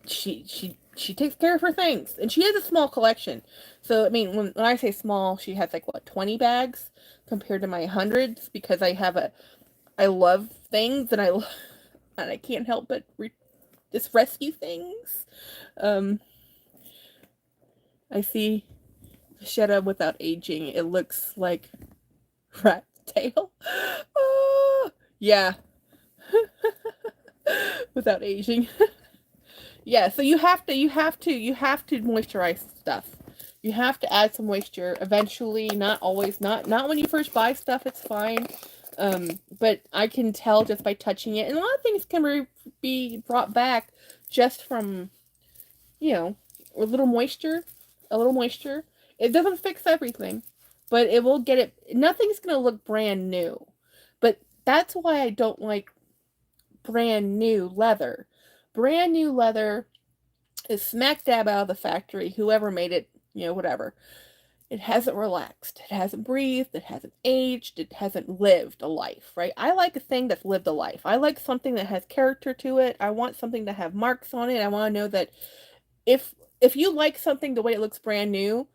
she takes care of her things, and she has a small collection. So I mean, when I say small, she has like what 20 bags compared to my hundreds because I love things and and I can't help but just rescue things. I see Shetta without aging. It looks like rat tail. Oh, yeah, without aging. Yeah, so you have to moisturize stuff. You have to add some moisture eventually, not always, not when you first buy stuff, it's fine. But I can tell just by touching it. And a lot of things can be brought back just from, you know, a little moisture, a little moisture. It doesn't fix everything, but it will get it. Nothing's going to look brand new. But that's why I don't like brand new leather. Brand new leather is smack dab out of the factory. Whoever made it, whatever. It hasn't relaxed. It hasn't breathed. It hasn't aged. It hasn't lived a life, right? I like a thing that's lived a life. I like something that has character to it. I want something to have marks on it. I want to know that if you like something the way it looks brand new,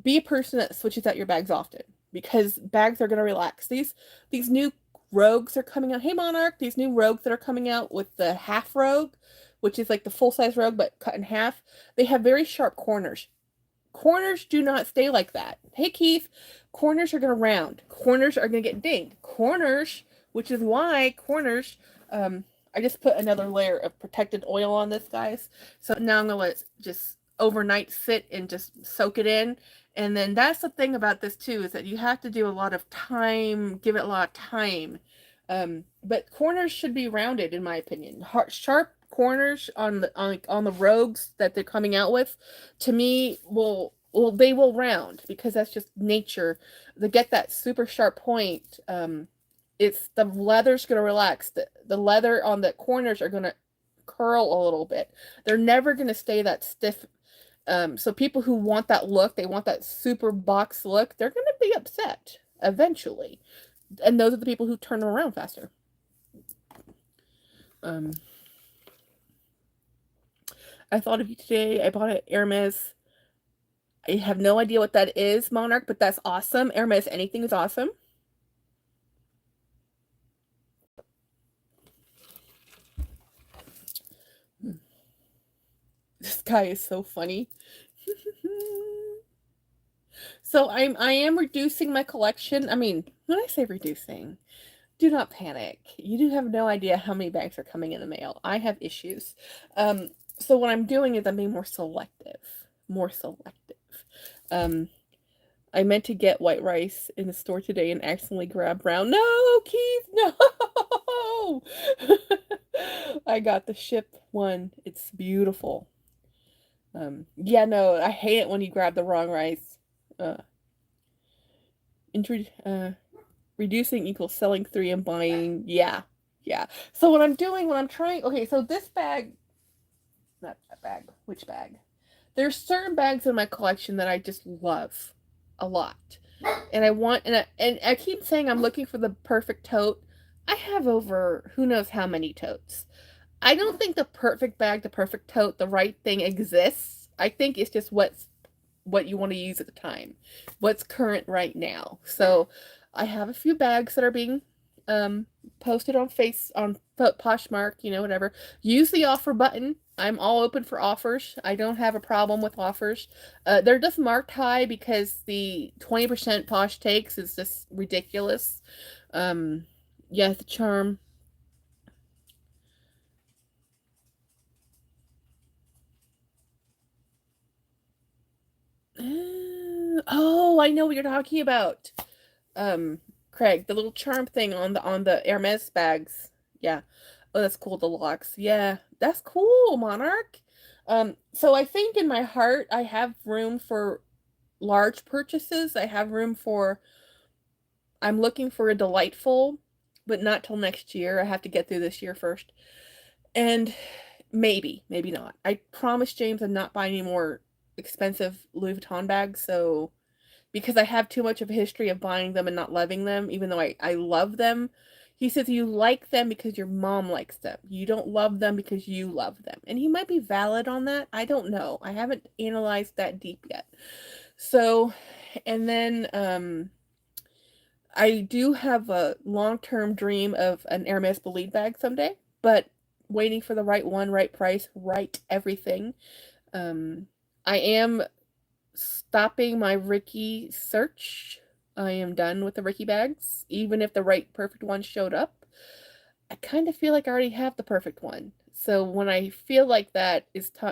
be a person that switches out your bags often because bags are going to relax. These new Rogues are coming out. Hey Monarch, these new Rogues that are coming out with the half Rogue, which is like the full size Rogue but cut in half, they have very sharp corners. Corners do not stay like that. Hey Keith, corners are going to round. Corners are going to get dinged. Corners, which is why corners, I just put another layer of protected oil on this, guys. So now I'm going to let it just overnight sit and just soak it in. And then that's the thing about this too, is that you have to do a lot of time, give it a lot of time. But corners should be rounded, in my opinion. Sharp corners on the Rogues that they're coming out with, to me, they will round because that's just nature. To get that super sharp point, it's the leather's gonna relax. The leather on the corners are gonna curl a little bit. They're never gonna stay that stiff. So people who want that look, they want that super box look, they're gonna be upset eventually. And those are the people who turn them around faster. I thought of you today. I bought an Hermes. I have no idea what that is, Monarch, but that's awesome. Hermes, anything is awesome. This guy is so funny. So I am reducing my collection. I mean, when I say reducing, do not panic. You do have no idea how many bags are coming in the mail. I have issues. So what I'm doing is I'm being more selective. More selective. I meant to get white rice in the store today and accidentally grabbed brown. No, Keith, no! I got the ship one. It's beautiful. Yeah, no, I hate it when you grab the wrong rice. Uh, reducing equals selling 3 and buying. Yeah, yeah. So what I'm trying. Okay, so this bag not that bag. Which bag? There's certain bags in my collection that I just love a lot. And I want and I keep saying I'm looking for the perfect tote. I have over who knows how many totes. I don't think the perfect bag, the perfect tote, the right thing exists. I think it's just what you want to use at the time, what's current right now. So I have a few bags that are being um, posted on Poshmark, whatever. Use the offer button. I'm all open for offers. I don't have a problem with offers. They're just marked high because the 20% Posh takes is just ridiculous. Um, yeah, the charm. Oh, I know what you're talking about. um Craig, the little charm thing on the Hermes bags. Yeah. Oh, that's cool. The locks. Yeah, that's cool, Monarch. So I think in my heart I have room for large purchases. I have room for I'm looking for a delightful, but not till next year. I have to get through this year first. And maybe not. I promise James I'm not buying any more expensive Louis Vuitton bags, so because I have too much of a history of buying them and not loving them, even though I love them. He says you like them because your mom likes them. You don't love them because you love them. And he might be valid on that. I don't know. I haven't analyzed that deep yet. So, and then I do have a long-term dream of an Hermes Bolide bag someday, but waiting for the right one, right price, right everything. Um, I am stopping my Ricky search. I am done with the Ricky bags. Even if the right perfect one showed up, I kind of feel like I already have the perfect one. So when I feel like that,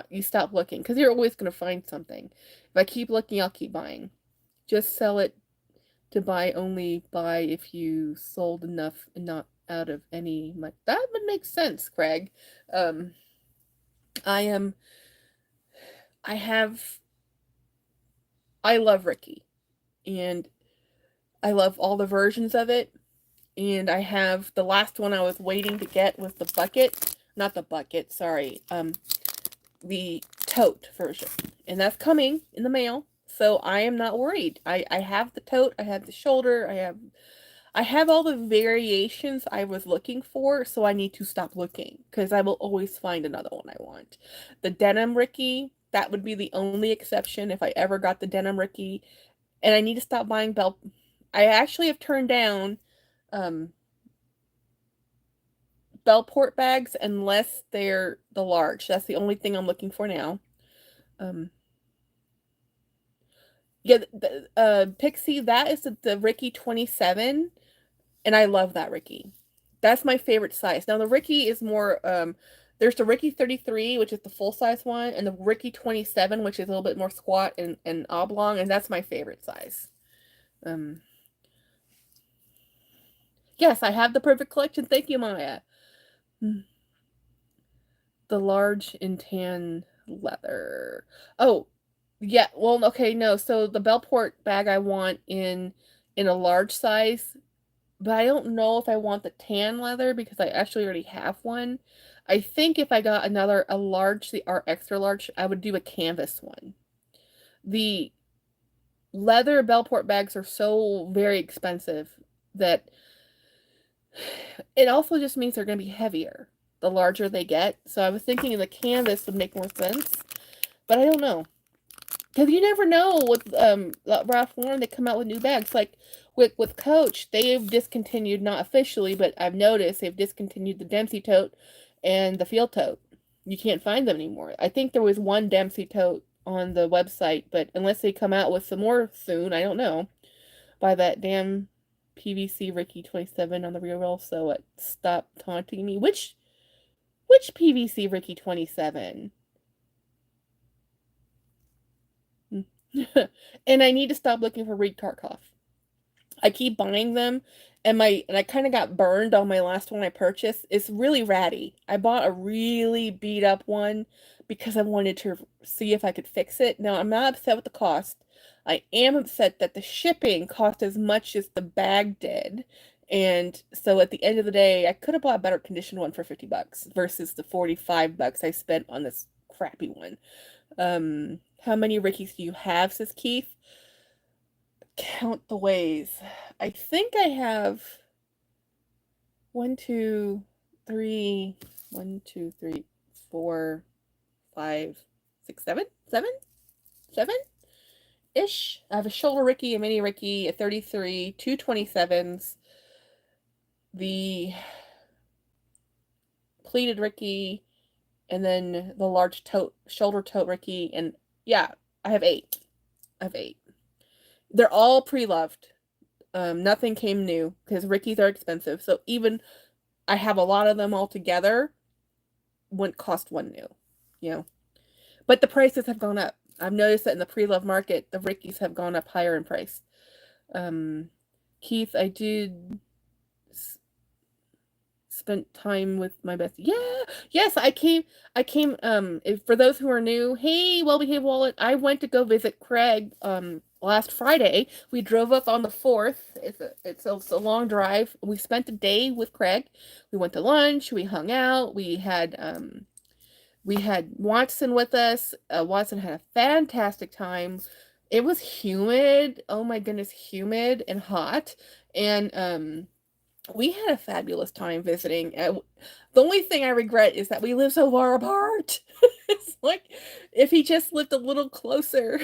you stop looking because you're always going to find something. If I keep looking, I'll keep buying. Just sell it to buy only buy if you sold enough and not out of any money. That would make sense, Craig. Um, I am. I have. I love Ricky, and I love all the versions of it. And I have the last one I was waiting to get was the bucket, not the bucket, sorry, the tote version, and that's coming in the mail. So I am not worried. I have the tote, I have the shoulder, I have all the variations I was looking for. So I need to stop looking because I will always find another one I want. The denim Ricky, that would be the only exception if I ever got the denim Ricky, and I need to stop buying belt. I actually have turned down um Bellport bags unless they're the large. That's the only thing I'm looking for now. Um, yeah, Pixie, that is the Ricky 27, and I love that Ricky. That's my favorite size. Now the Ricky is more there's the Ricky 33, which is the full size one, and the Ricky 27, which is a little bit more squat and oblong, and that's my favorite size. Um, yes, I have the perfect collection. Thank you, Maya. Hmm. The large in tan leather. Oh, yeah. Well, okay, no. So the Bellport bag I want in a large size, but I don't know if I want the tan leather because I actually already have one. I think if I got a large, the or extra large, I would do a canvas one. The leather Bellport bags are so very expensive that it also just means they're going to be heavier the larger they get. So I was thinking the canvas would make more sense, but I don't know. Because you never know with Ralph Lauren, they come out with new bags. Like with Coach, they've discontinued, not officially, but I've noticed they've discontinued the Dempsey tote and the Field tote. You can't find them anymore. I think there was one Dempsey tote on the website, but unless they come out with some more soon, I don't know. By that damn PVC Ricky 27 on the rear wheel, so it stopped taunting me. Which PVC Ricky 27? And I need to stop looking for Reed Tarkov. I keep buying them, and I kind of got burned on my last one I purchased. It's really ratty. I bought a really beat up one because I wanted to see if I could fix it. Now, I'm not upset with the cost. I am upset that the shipping cost as much as the bag did. And so at the end of the day, I could have bought a better conditioned one for $50 versus the $45 I spent on this crappy one. How many Rickies do you have, says Keith? Count the ways. I think I have one, two, three, one, two, three, four, five, six, seven, seven ish. I have a shoulder Ricky, a mini Ricky, a 33, two 27s, the pleated Ricky, and then the large shoulder tote Ricky, and yeah, I have eight. I have eight. They're all pre-loved. Nothing came new because Rickies are expensive. So even I have a lot of them all together, wouldn't cost one new, you know. But the prices have gone up. I've noticed that in the pre-love market, the Rickies have gone up higher in price. Keith, I did spent time with my bestie. Yeah, yes, for those who are new, hey, well-behaved wallet, I went to go visit Craig last Friday. We drove up on the 4th. It's a long drive. We spent a day with Craig. We went to lunch, we hung out, we had Watson with us. Watson had a fantastic time. It was humid. Oh my goodness, humid and hot. And we had a fabulous time visiting. The only thing I regret is that we live so far apart. It's like if he just lived a little closer.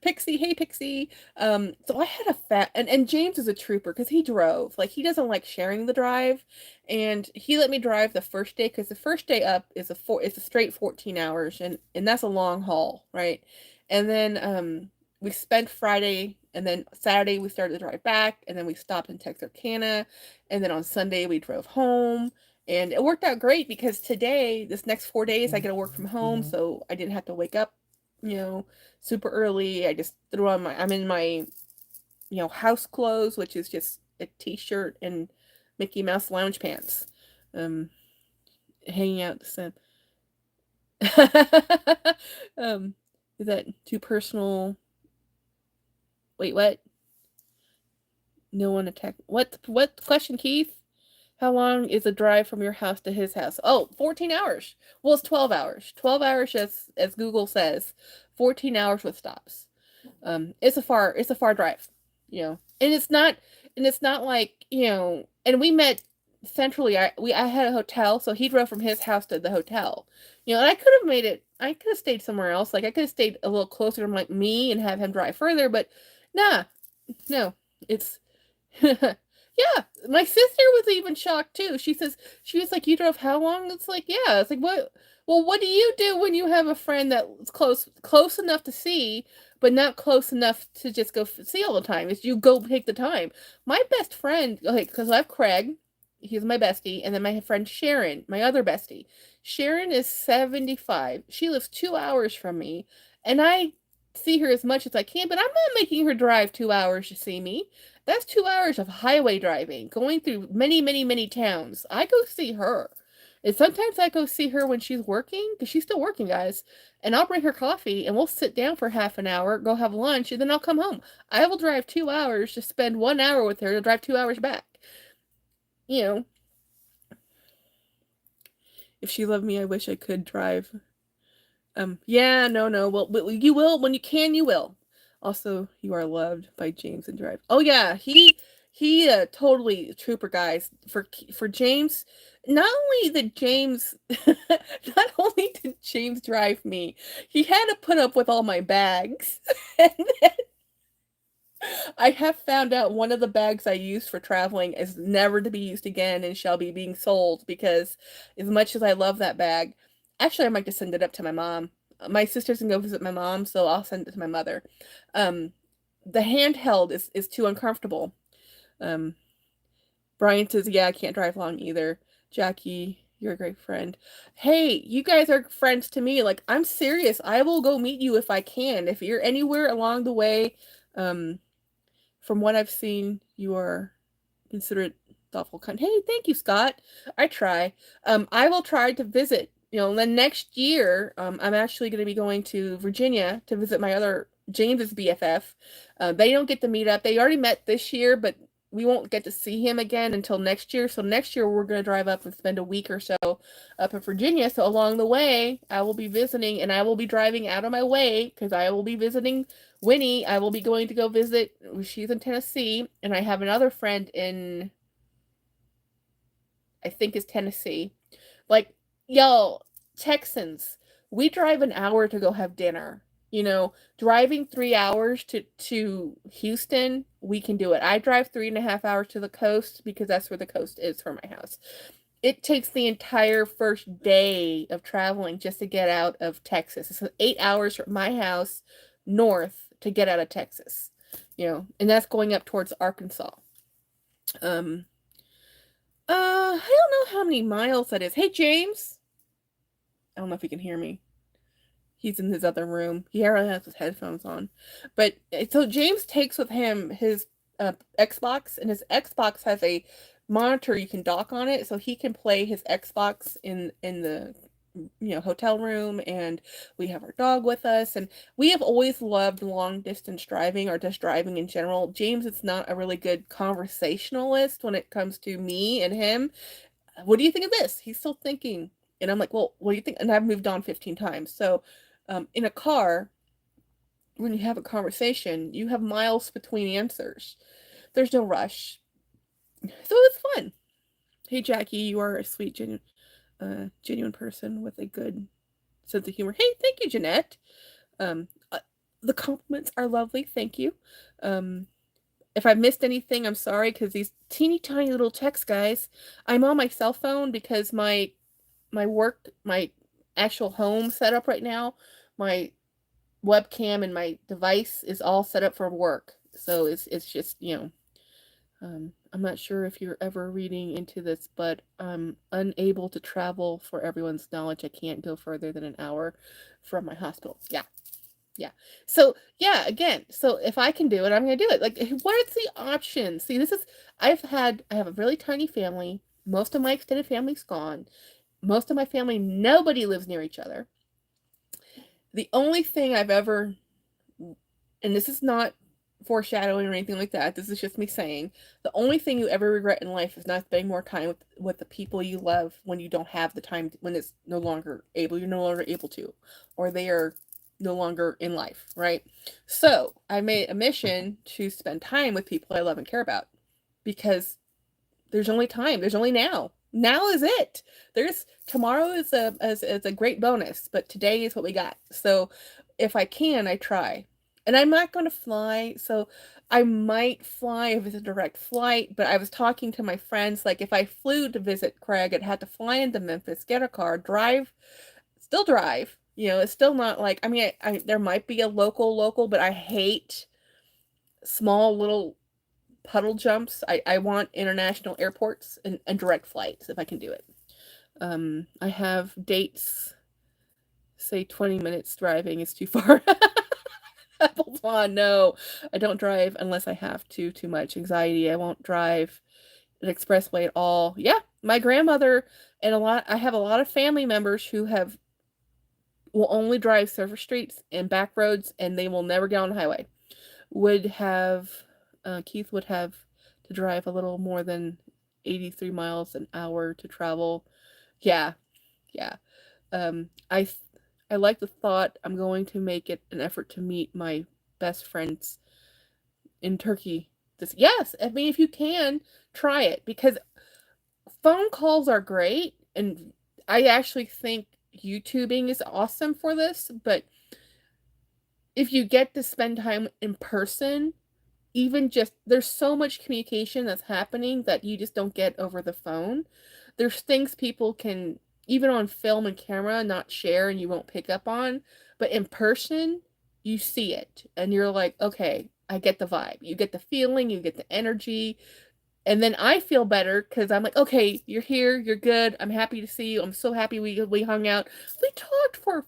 Pixie, hey Pixie. So I had and James is a trooper because he drove. Like he doesn't like sharing the drive, and he let me drive the first day because the first day up is it's a straight 14 hours, and that's a long haul, right? And then we spent Friday, and then Saturday we started to drive back, and then we stopped in Texarkana, and then on Sunday we drove home, and it worked out great because today, this next 4 days, I get to work from home, so I didn't have to wake up, super early. I just threw on I'm in my, house clothes, which is just a t-shirt and Mickey Mouse lounge pants, hanging out the sun. Is that too personal? Wait, what? No one attacked. What question, Keith? How long is the drive from your house to his house? Oh, 14 hours. Well, it's 12 hours. 12 hours as Google says. 14 hours with stops. It's a far drive, And it's not like, and we met centrally. I had a hotel, so he drove from his house to the hotel. And I could have stayed somewhere else. Like I could have stayed a little closer to like me and have him drive further, but nah. No. It's yeah, my sister was even shocked too. She was like, "You drove how long?" It's like, "Yeah." It's like, "What? Well, what do you do when you have a friend that's close enough to see, but not close enough to just go see all the time? Is you go take the time." My best friend, okay, because I have Craig, he's my bestie, and then my friend Sharon, my other bestie. Sharon is 75. She lives 2 hours from me, and I see her as much as I can, but I'm not making her drive 2 hours to see me. That's 2 hours of highway driving, going through many, many, many towns. I go see her. And sometimes I go see her when she's working, because she's still working, guys. And I'll bring her coffee, and we'll sit down for half an hour, go have lunch, and then I'll come home. I will drive 2 hours to spend 1 hour with her to drive 2 hours back. If she loved me, I wish I could drive. Yeah, no. Well, you will. When you can, you will. Also, you are loved by James and Drive. Oh yeah, he totally trooper, guys. For James, not only did James drive me, he had to put up with all my bags. And then I have found out one of the bags I used for traveling is never to be used again and shall be being sold because as much as I love that bag, actually I might just send it up to my mom. My sisters can go visit my mom, so I'll send it to my mother. The handheld is too uncomfortable. Brian says, yeah, I can't drive long either. Jackie, you're a great friend. Hey, you guys are friends to me. Like, I'm serious. I will go meet you if I can. If you're anywhere along the way, from what I've seen, you are considerate, thoughtful, kind. Hey, thank you, Scott. I try. I will try to visit. The next year, I'm actually going to be going to Virginia to visit my other James's BFF. They don't get to meet up. They already met this year, but we won't get to see him again until next year. So next year we're going to drive up and spend a week or so up in Virginia. So along the way, I will be visiting, and I will be driving out of my way because I will be visiting Winnie. I will be going to go visit. She's in Tennessee, and I have another friend in, I think, is Tennessee. Like, y'all, Texans, we drive an hour to go have dinner. You know, driving 3 hours to Houston, we can do it. I drive 3.5 hours to the coast because that's where the coast is from my house. It takes the entire first day of traveling just to get out of Texas. It's 8 hours from my house north to get out of Texas. You know, and that's going up towards Arkansas. Um, I don't know how many miles that is. Hey, James. I don't know if he can hear me. He's in his other room. He already has his headphones on. But so James takes with him his Xbox, and his Xbox has a monitor you can dock on it, so he can play his Xbox in the hotel room, and we have our dog with us, and we have always loved long distance driving or just driving in general. James is not a really good conversationalist when it comes to me and him. What do you think of this? He's still thinking. And I'm like, well, what do you think? And I've moved on 15 times. So in a car, when you have a conversation, you have miles between answers. There's no rush. So it's fun. Hey, Jackie, you are a sweet, genuine person with a good sense of humor. Hey, thank you, Jeanette. Um, uh, the compliments are lovely. Thank you. If I missed anything, I'm sorry, because these teeny tiny little text guys, I'm on my cell phone because my work, my actual home setup right now, my webcam and my device is all set up for work. So it's just, I'm not sure if you're ever reading into this, but I'm unable to travel for everyone's knowledge. I can't go further than an hour from my hospital. Yeah. Yeah. So, yeah, again, so if I can do it, I'm going to do it. Like, what's the option? See, I have a really tiny family. Most of my extended family's gone. Most of my family, nobody lives near each other. The only thing I've ever, and this is not foreshadowing or anything like that, this is just me saying, the only thing you ever regret in life is not spending more time with the people you love when you don't have the time, when it's you're no longer able to, or they are no longer in life, right? So I made a mission to spend time with people I love and care about, because there's only time. There's only now. Now is it. There's tomorrow is a great bonus, but today is what we got. So if I can, I try. And I'm not going to fly, so I might fly if it's a direct flight, but I was talking to my friends, like if I flew to visit Craig, I'd have to fly into Memphis, get a car, still drive. It's still not like, I mean, there might be a local, but I hate small little puddle jumps. I want international airports and direct flights if I can do it. I have dates, say 20 minutes driving is too far. Appleton, no. I don't drive unless I have to, too much anxiety. I won't drive an expressway at all. Yeah, my grandmother and I have a lot of family members who will only drive surface streets and back roads, and they will never get on the highway. Keith would have to drive a little more than 83 miles an hour to travel. Yeah, yeah. I like the thought. I'm going to make it an effort to meet my best friends in Turkey. Yes, I mean, if you can, try it, because phone calls are great, and I actually think YouTubing is awesome for this, but if you get to spend time in person, even just there's so much communication that's happening that you just don't get over the phone. There's things people can, even on film and camera, not share and you won't pick up on, but in person, you see it and you're like, okay, I get the vibe. You get the feeling, you get the energy. And then I feel better because I'm like, okay, you're here, you're good. I'm happy to see you. I'm so happy we hung out. We talked for 5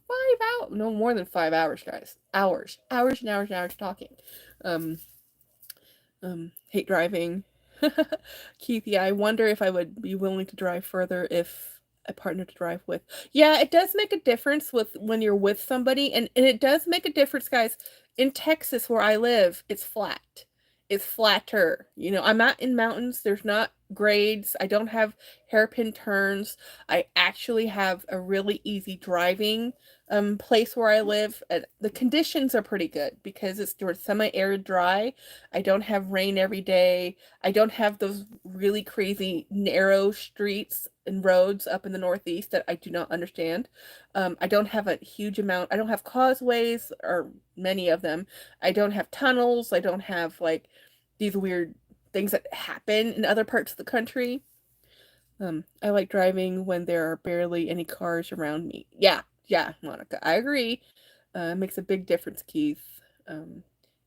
hours, no more than 5 hours, guys. Hours and hours and hours talking. Um, hate driving. Keith, yeah, I wonder if I would be willing to drive further if a partner to drive with. Yeah, it does make a difference with when you're with somebody, and it does make a difference, guys. In Texas, where I live, it's flat. is flatter. You know, I'm not in mountains. There's not grades. I don't have hairpin turns. I actually have a really easy driving place where I live. The conditions are pretty good because it's semi-arid dry. I don't have rain every day. I don't have those really crazy narrow streets and roads up in the Northeast that I do not understand. I don't have a huge amount. I don't have causeways or many of them. I don't have tunnels. I don't have like these weird things that happen in other parts of the country. I like driving when there are barely any cars around me. Yeah, yeah, Monica, I agree. It makes a big difference, Keith.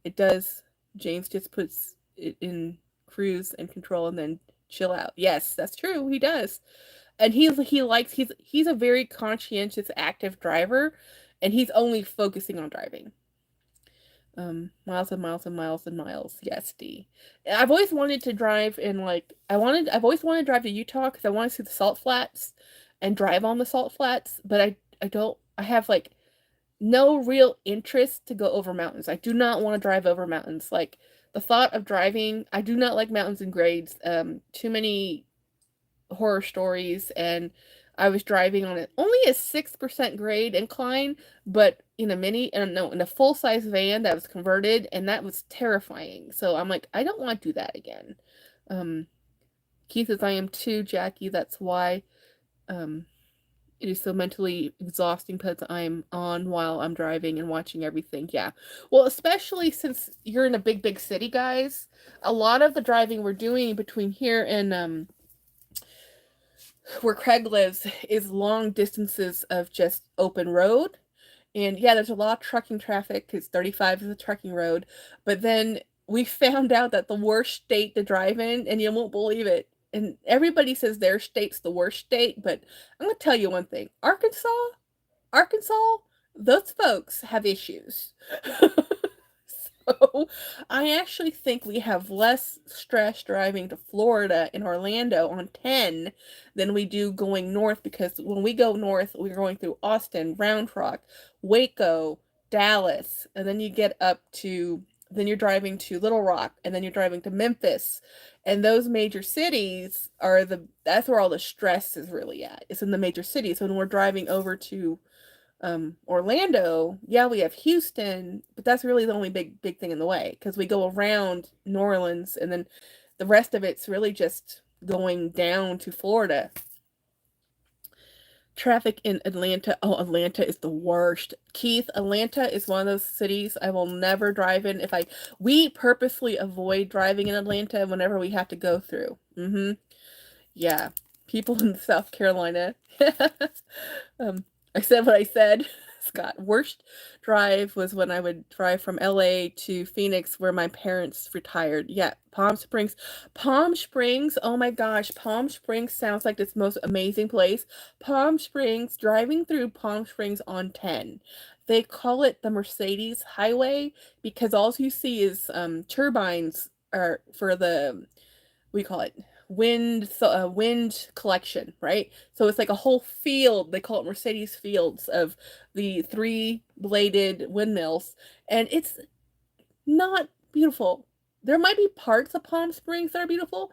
It does. James just puts it in cruise and control and then chill out. Yes, that's true. He does. And he's a very conscientious, active driver, and he's only focusing on driving. Miles and miles and miles and miles. Yes, D. I've always wanted to drive in like I've always wanted to drive to Utah because I want to see the salt flats and drive on the salt flats, but I don't I have like no real interest to go over mountains. I do not want to drive over mountains. Like the thought of driving, I do not like mountains and grades. Too many horror stories, and I was driving on it only a 6% grade incline, but in a mini and no, in a full-size van that was converted, and that was terrifying. So I'm like, I don't want to do that again. Um, Keith says I am too, Jackie. That's why um it is so mentally exhausting because I'm on while I'm driving and watching everything. Yeah. Well, especially since you're in a big city, guys. A lot of the driving we're doing between here and where Craig lives is long distances of just open road. And yeah, there's a lot of trucking traffic because 35 is a trucking road. But then we found out that the worst state to drive in, and you won't believe it. And everybody says their state's the worst state, but I'm going to tell you one thing. Arkansas, those folks have issues. So I actually think we have less stress driving to Florida and Orlando on 10 than we do going north because when we go north, we're going through Austin, Round Rock, Waco, Dallas, and then you get up to, then you're driving to Little Rock, and then you're driving to Memphis. And those major cities are that's where all the stress is really at. It's in the major cities. When we're driving over to Orlando, yeah, we have Houston, but that's really the only big thing in the way because we go around New Orleans and then the rest of it's really just going down to Florida. Traffic in Atlanta. Oh, Atlanta is the worst. Keith, Atlanta is one of those cities I will never drive in. We purposely avoid driving in Atlanta whenever we have to go through. Yeah. People in South Carolina. I said what I said. Scott, worst drive was when I would drive from LA to Phoenix where my parents retired. Yeah, Palm Springs. Palm Springs, oh my gosh, Palm Springs sounds like this most amazing place. Palm Springs, driving through Palm Springs on 10. They call it the Mercedes Highway because all you see is turbines are for the we call it wind collection, right? So it's like a whole field. They call it Mercedes fields of the three-bladed windmills, and it's not beautiful. There might be parts of Palm Springs that are beautiful,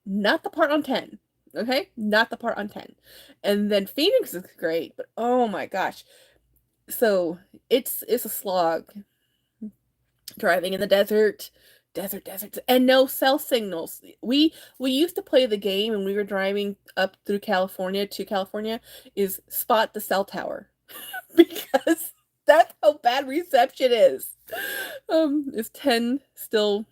not the part on 10. Okay, not the part on 10. And then Phoenix is great, but oh my gosh. So it's a slog driving in the deserts, and no cell signals. We used to play the game when we were driving up through California to California is spot the cell tower because that's how bad reception is. Is 10 still?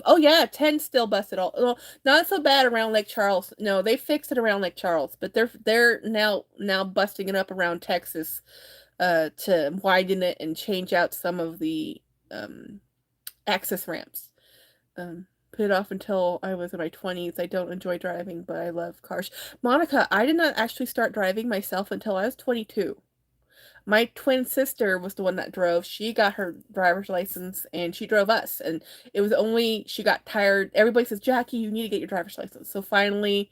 Oh yeah, 10 still busted all. Well, not so bad around Lake Charles. No, they fixed it around Lake Charles, but they're now busting it up around Texas to widen it and change out some of the access ramps. Put it off until I was in my 20s. I don't enjoy driving, but I love cars. Monica, I did not actually start driving myself until I was 22. My twin sister was the one that drove. She got her driver's license and she drove us. And it was only she got tired. Everybody says, Jackie, you need to get your driver's license. So finally,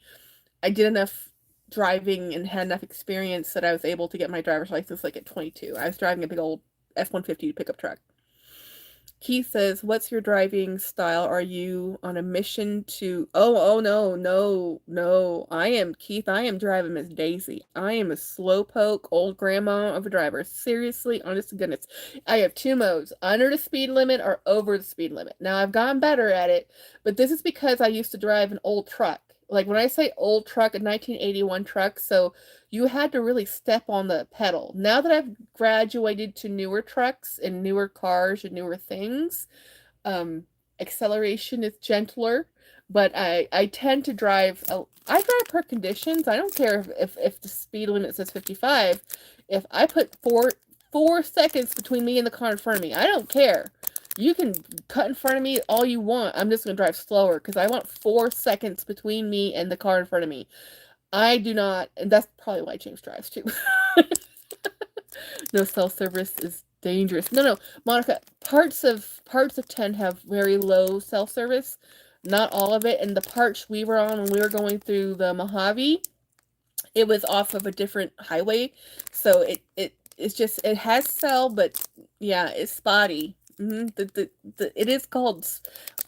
I did enough driving and had enough experience that I was able to get my driver's license like at 22. I was driving a big old F-150 pickup truck. Keith says, "What's your driving style? Are you on a mission to?" Oh, no, no, no. I am Keith. I am driving Miss Daisy. I am a slowpoke old grandma of a driver. Seriously, honest to goodness. I have two modes: under the speed limit or over the speed limit. Now I've gotten better at it, but this is because I used to drive an old truck. Like when I say old truck, a 1981 truck, so you had to really step on the pedal. Now that I've graduated to newer trucks and newer cars and newer things, um, acceleration is gentler, but I tend to drive. I drive per conditions. I don't care if the speed limit says 55. If I put four seconds between me and the car in front of me, I don't care. You can cut in front of me all you want. I'm just gonna drive slower because I want 4 seconds between me and the car in front of me. I do not, and that's probably why James drives too. No, self-service is dangerous. No, no, Monica, parts of 10 have very low self-service. Not all of it. And the parts we were on when we were going through the Mojave, it was off of a different highway. So it's just it has cell, but yeah, it's spotty. It is called,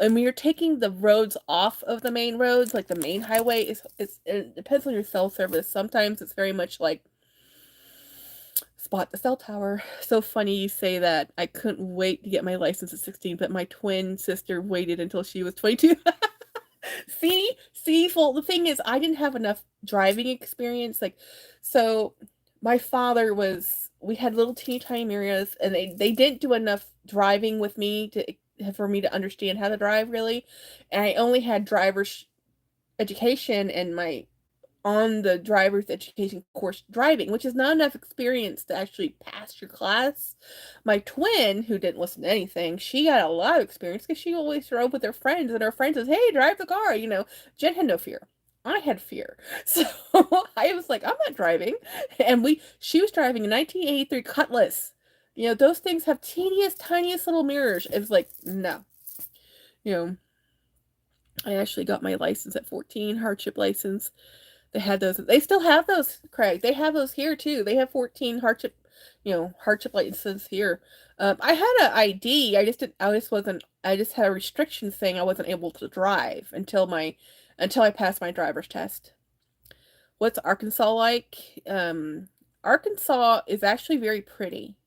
and when you're taking the roads off of the main roads, like the main highway, it depends on your cell service. Sometimes it's very much like spot the cell tower. So funny you say that. I couldn't wait to get my license at 16, but my twin sister waited until she was 22. See, well, the thing is, I didn't have enough driving experience. Like, so my father was, we had little teeny tiny Marias, and they didn't do enough driving with me for me to understand how to drive really. And I only had driver's education and my on the driver's education course driving, which is not enough experience to actually pass your class. My twin, who didn't listen to anything, she got a lot of experience because she always drove with her friends, and her friend says, "Hey, drive the car." Jen had no fear. I had fear. So I was like, "I'm not driving." And she was driving a 1983 Cutlass. Those things have teeniest, tiniest little mirrors. It's like, no. You know, I actually got my license at 14, hardship license. They had those. They still have those, Craig. They have those here too. They have 14 hardship licenses here. I had an ID. I just didn't. I just wasn't. I just had a restriction saying I wasn't able to drive until I passed my driver's test. What's Arkansas like? Arkansas is actually very pretty.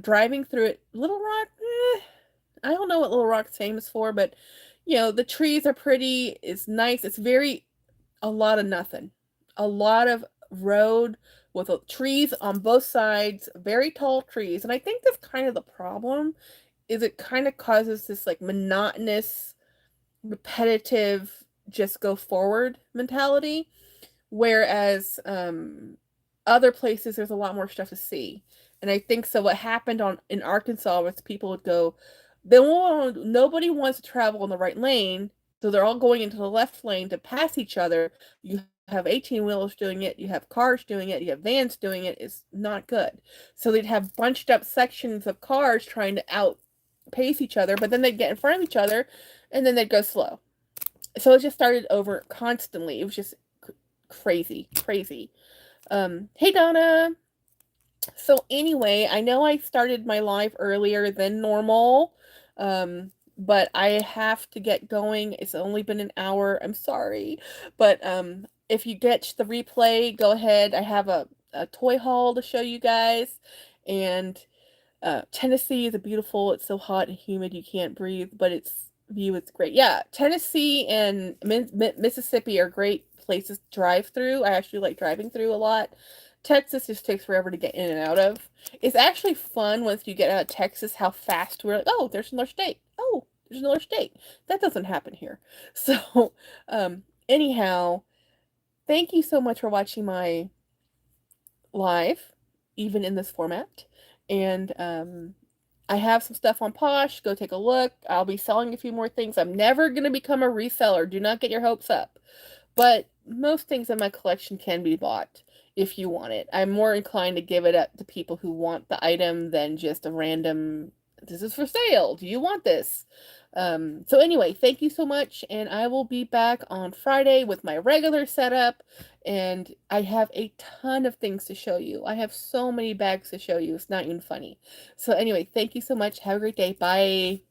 Driving through it, Little Rock. I don't know what Little Rock's famous for, but the trees are pretty. It's nice. It's very a lot of nothing. A lot of road with trees on both sides, very tall trees. And I think that's kind of the problem, is it kind of causes this like monotonous, repetitive, just go forward mentality. Whereas other places there's a lot more stuff to see. And I think so what happened in Arkansas was people would go, nobody wants to travel in the right lane, so they're all going into the left lane to pass each other. You have 18-wheelers doing it, you have cars doing it, you have vans doing it. It's not good. So they'd have bunched up sections of cars trying to outpace each other, but then they'd get in front of each other, and then they'd go slow. So it just started over constantly. It was just crazy. Hey, Donna. So anyway, I know I started my live earlier than normal, but I have to get going. It's only been an hour. I'm sorry. But if you get the replay, go ahead. I have a toy haul to show you guys. And Tennessee is it's so hot and humid you can't breathe, but its view is great. Yeah, Tennessee and Mississippi are great places to drive through. I actually like driving through a lot. Texas just takes forever to get in and out of. It's actually fun once you get out of Texas how fast we're like, oh, there's another state. Oh, there's another state. That doesn't happen here. So, anyhow, thank you so much for watching my live, even in this format. And I have some stuff on Posh. Go take a look. I'll be selling a few more things. I'm never going to become a reseller. Do not get your hopes up. But most things in my collection can be bought if you want it. I'm more inclined to give it up to people who want the item than just a random this is for sale. Do you want this? So anyway, thank you so much, and I will be back on Friday with my regular setup, and I have a ton of things to show you. I have so many bags to show you. It's not even funny. So anyway, thank you so much. Have a great day. Bye.